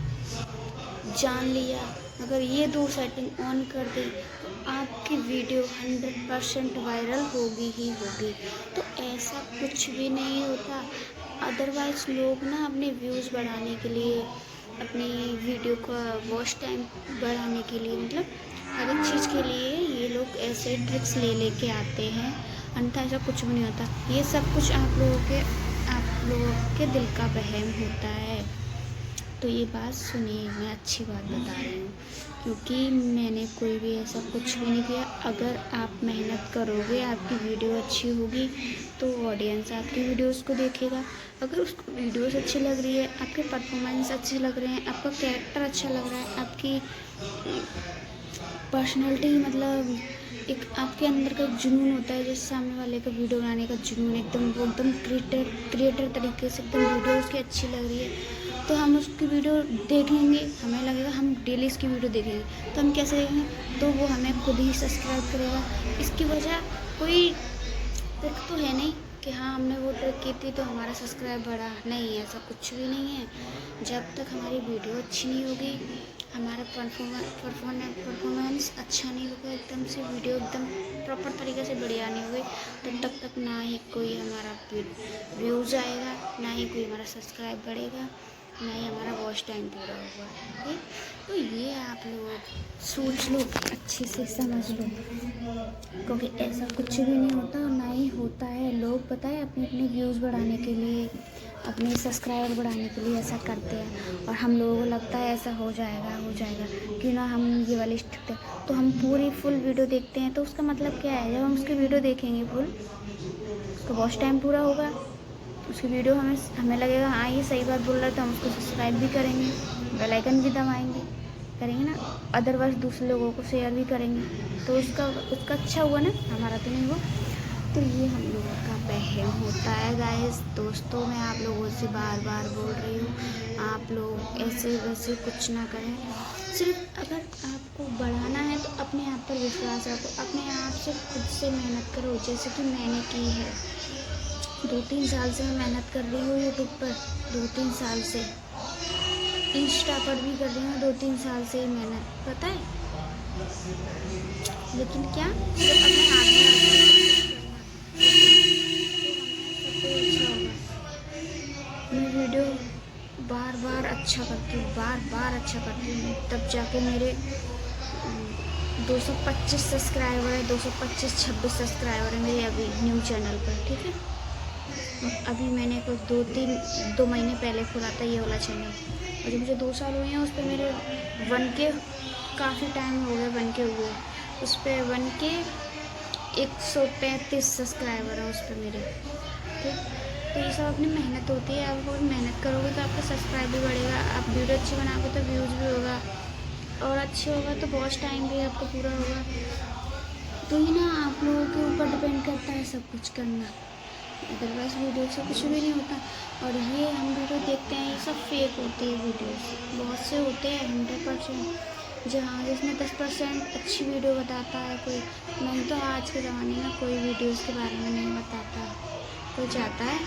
जान लिया, अगर ये 2 सेटिंग ऑन कर दी तो आपकी वीडियो 100% वायरल होगी ही होगी। तो ऐसा कुछ भी नहीं होता। अदरवाइज़ लोग ना अपने व्यूज़ बढ़ाने के लिए, अपनी वीडियो का वॉच टाइम बढ़ाने के लिए, मतलब हर एक चीज़ के लिए ये लोग ऐसे ट्रिक्स ले आते हैं, अन्यथा ऐसा कुछ भी नहीं होता। ये सब कुछ आप लोगों के दिल का वहम होता है। तो ये बात सुनिए, मैं अच्छी बात बता रही हूँ, क्योंकि मैंने कोई भी ऐसा कुछ भी नहीं किया। अगर आप मेहनत करोगे, आपकी वीडियो अच्छी होगी तो ऑडियंस आपकी वीडियोस को देखेगा। अगर उसको वीडियोस अच्छी लग रही है, आपके परफॉर्मेंस अच्छे लग रहे हैं, आपका कैरेक्टर अच्छा लग रहा है, आपकी पर्सनैलिटी, मतलब एक आपके अंदर का जुनून होता है, जैसे सामने वाले का वीडियो बनाने का जुनून, एकदम क्रिएटर तरीके से एकदम वीडियो उसकी अच्छी लग रही है, तो हम उसकी वीडियो देख लेंगे, हमें लगेगा हम डेली इसकी वीडियो देखेंगे। तो हम कैसे देखेंगे? तो वो हमें खुद ही सब्सक्राइब करेगा। इसकी वजह कोई ट्रिक तो है नहीं कि हाँ हमने वो ट्रिक की थी तो हमारा सब्सक्राइब बढ़ा, नहीं ऐसा कुछ भी नहीं है। जब तक हमारी वीडियो अच्छी नहीं होगी, हमारा परफॉर्मेंस अच्छा नहीं होगा, एकदम से वीडियो एकदम प्रॉपर तरीके से बढ़िया नहीं होगी, तब तक ना ही कोई हमारा व्यूज़ आएगा, ना ही कोई हमारा सब्सक्राइब बढ़ेगा, ना ही हमारा वॉच टाइम पूरा होगा। ठीक, तो ये आप लोग सोच लो, अच्छे से समझ लो, क्योंकि ऐसा कुछ भी नहीं होता और ना ही होता है। लोग पता है अपने व्यूज़ बढ़ाने के लिए, अपने सब्सक्राइबर बढ़ाने के लिए ऐसा करते हैं, और हम लोगों को लगता है ऐसा हो जाएगा क्यों ना हम ये वाली स्ट्रिक्ट, तो हम पूरी फुल वीडियो देखते हैं। तो उसका मतलब क्या है, जब हम उसकी वीडियो देखेंगे फुल, उसका वॉच टाइम पूरा होगा, उसकी वीडियो हमें लगेगा हाँ ये सही बात बोल रहा है, तो हम उसको सब्सक्राइब भी करेंगे, बेल आइकन भी करेंगे ना, अदरवाइज़ दूसरे लोगों को शेयर भी करेंगे, तो उसका अच्छा हुआ ना, हमारा तो नहीं हुआ। तो ये हम लोगों का वहम होता है गाइस। दोस्तों मैं आप लोगों से बार बार बोल रही हूँ, आप लोग ऐसे वैसे कुछ ना करें। सिर्फ अगर आपको बढ़ाना है तो अपने आप पर विश्वास रखो, अपने आप से खुद से मेहनत करो, जैसे कि मैंने की है। 2-3 साल से मैं मेहनत कर रही हूँ यूट्यूब पर, 2-3 साल से इंस्टा पर भी कर रही हूँ, 2-3 साल से ही मेहनत, पता है। लेकिन क्या जब अपने हाथ में अच्छा होगा। मैं वीडियो बार अच्छा करती हूँ, बार अच्छा करती हूँ, तब जाके मेरे 225 सब्सक्राइबर है, 225-26 सब्सक्राइबर है मेरे अभी न्यू चैनल पर। ठीक है, अभी मैंने कोई 2 महीने पहले खोला था ये वाला चैनल, और जो मुझे 2 साल हुए हैं उस पर मेरे 1K काफ़ी टाइम हो गया, 1K हुए उस पर 1K 135 सब्सक्राइबर हैं उस पर मेरे। ठीक, तो ये सब अपनी मेहनत होती है। आप अगर मेहनत करोगे तो आपका सब्सक्राइब भी बढ़ेगा, आप वीडियो अच्छी बनाओगे तो व्यूज़ भी होगा, और अच्छे होगा तो वॉच टाइम भी आपका पूरा होगा। तो ये ना आप लोगों के ऊपर डिपेंड करता है सब कुछ करना, अदरवाइज़ वीडियो से कुछ भी नहीं होता। और ये हम वीडियो देखते हैं, ये सब फेक होती है वीडियोस, बहुत से होते हैं 100%, जहाँ जिसमें 10% अच्छी वीडियो बताता है कोई, नहीं तो आज के ज़माने में कोई वीडियोज़ के बारे में नहीं बताता। कोई चाहता है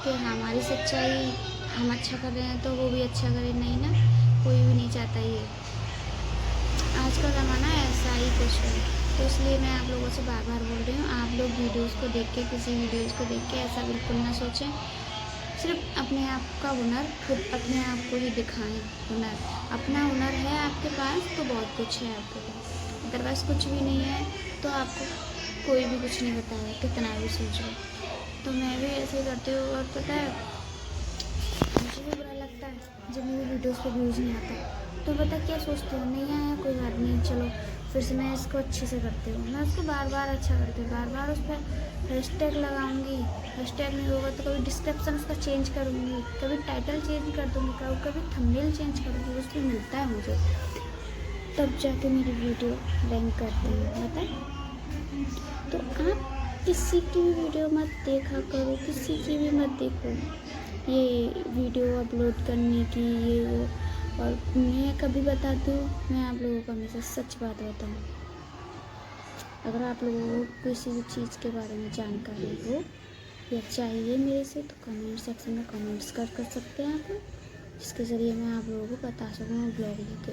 कि हमारी सच्चाई, हम अच्छा कर रहे हैं तो वो भी अच्छा करे, नहीं ना, कोई भी नहीं चाहता ये। आज का ज़माना ऐसा ही कुछ है, तो इसलिए मैं आप लोगों से बार बार बोल रही हूँ, आप लोग वीडियोज़ को देख के, किसी वीडियोज़ को देख के ऐसा बिल्कुल ना सोचें। सिर्फ अपने आप का हुनर खुद अपने आप को ही दिखाएं। हुनर, अपना हुनर है आपके पास तो बहुत कुछ है आपके पास, अदरवाइज़ कुछ भी नहीं है तो आपको कोई भी कुछ नहीं बताएगा, कितना भी सोचो। तो मैं भी ऐसे ही करती हूँ, और पता है मुझे भी बुरा लगता है जब मेरी वीडियोज़ पे व्यूज़ नहीं आता, तो पता क्या सोचती हूँ, नहीं आया कोई बात नहीं, चलो फिर से मैं इसको अच्छे से करती हूँ, मैं उसको बार बार अच्छा करती हूँ, बार बार उस पर हैशटैग लगाऊंगी, हैशटैग नहीं होगा तो कभी डिस्क्रिप्शन उसका चेंज करूँगी, कभी टाइटल चेंज कर दूँगी, कभी थंबनेल चेंज करूँगी, उसमें मिलता है मुझे, तब जाके मेरी वीडियो रैंक करती है, पता है। तो आप किसी की भी वीडियो मत देखा करो, किसी की भी मत देखो, ये वीडियो अपलोड करने की ये वो। और मैं कभी बताती हूँ, मैं आप लोगों को हमेशा सच बात बताऊँ। अगर आप लोगों को किसी भी चीज़ के बारे में जानकारी हो या चाहिए मेरे से, तो कमेंट सेक्शन में कमेंट्स कर सकते हैं आप लोग, जिसके ज़रिए मैं आप लोगों को बता सकूँ ब्लॉग लेके,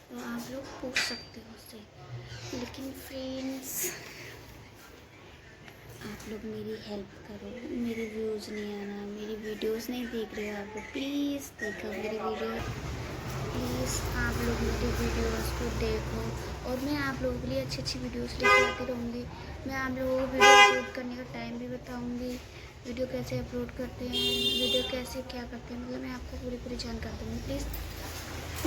तो आप लोग पूछ सकते हो उससे। लेकिन फ्रेंड्स, आप लोग मेरी हेल्प करो, मेरी व्यूज़ नहीं आना, मेरी वीडियोस नहीं देख रहे हो आप लोग, प्लीज़ देखो मेरी वीडियो, प्लीज़ आप लोग मेरी वीडियोस को देखो, और मैं आप लोगों के लिए अच्छी अच्छी वीडियोस लेकर आती रहूँगी। मैं आप लोगों को वीडियो अपलोड करने का टाइम भी बताऊँगी, वीडियो कैसे अपलोड करते हैं, वीडियो कैसे क्या करते हैं, मतलब मैं आपको पूरी जानकारी दूँगी। प्लीज़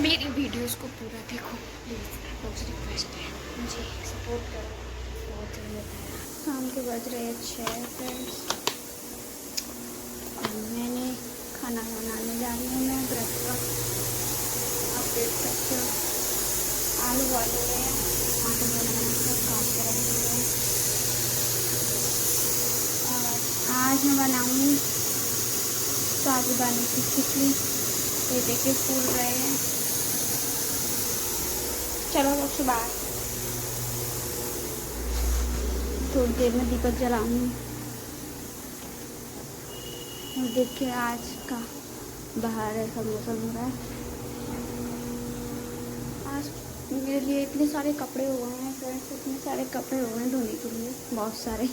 मेरी वीडियोस को पूरा देखो, प्लीज़ आपसे रिक्वेस्ट है, मुझे सपोर्ट करो, बहुत ज़रूरत है। शाम के बज रहे 6 फ्रेंड्स, मैंने खाना बनाने जा रही हूँ, मैं ब्रेकफास्ट, आप देख सकते हो आलू वाले हैं, आलू बनाने को काट के रख दिए हैं। और आज मैं बनाऊँगी साबूदाने की खिचड़ी, ये देखिए फूल रहे हैं। चलो लोग सुबह थोड़ी देर में दीपक जलाऊंगी। और देखिए आज का बाहर ऐसा मौसम हो रहा है। आज मेरे लिए इतने सारे कपड़े हो गए हैं फ्रेंड्स, इतने सारे कपड़े हो गए हैं धोने के लिए, बहुत सारे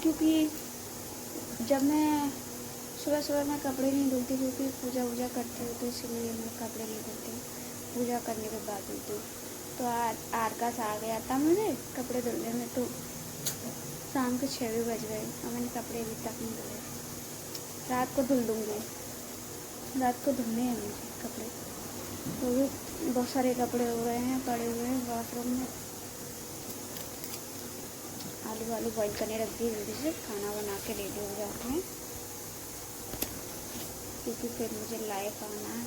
क्योंकि जब मैं सुबह मैं कपड़े नहीं धोती, क्योंकि पूजा वूजा करती हूँ, तो इसलिए मैं कपड़े नहीं धोती, पूजा करने के बाद धोती हूँ। तो आज आरकास आ गया था मुझे कपड़े धुलने में, तो शाम के 6 भी बज गए और मैंने कपड़े अभी तक नहीं धुले। रात को धुल दूँगी, रात को धुलने हैं मुझे कपड़े, तो भी बहुत सारे कपड़े हो गए हैं, पड़े हुए हैं बाथरूम में। आलू बॉईल करने रख दिए, जल्दी से खाना बना के रेडी हो जाते हैं, क्योंकि फिर मुझे लाइव आना है।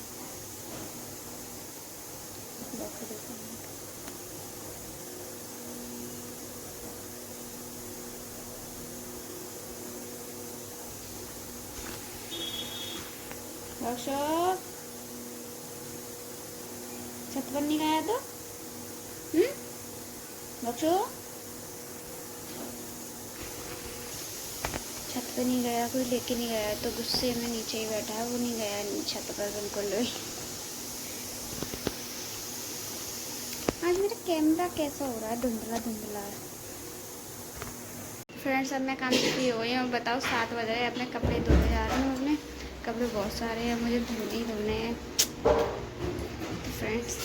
अशोक छत पर नहीं गया तो बक्सो छत पे नहीं गया, कोई लेके नहीं गया, तो गुस्से में नीचे ही बैठा है, वो नहीं गया छत पर बिल्कुल भी। आज मेरा कैमरा कैसा हो रहा है, धुंधला धुंधला है। फ्रेंड्स अब मैं काम से फ्री हो गई हूँ, बताओ 7 बज रहे, अपने कपड़े धोने जा रही हूँ। अपने कपड़े बहुत सारे हैं, मुझे धोने हैं। तो फ्रेंड्स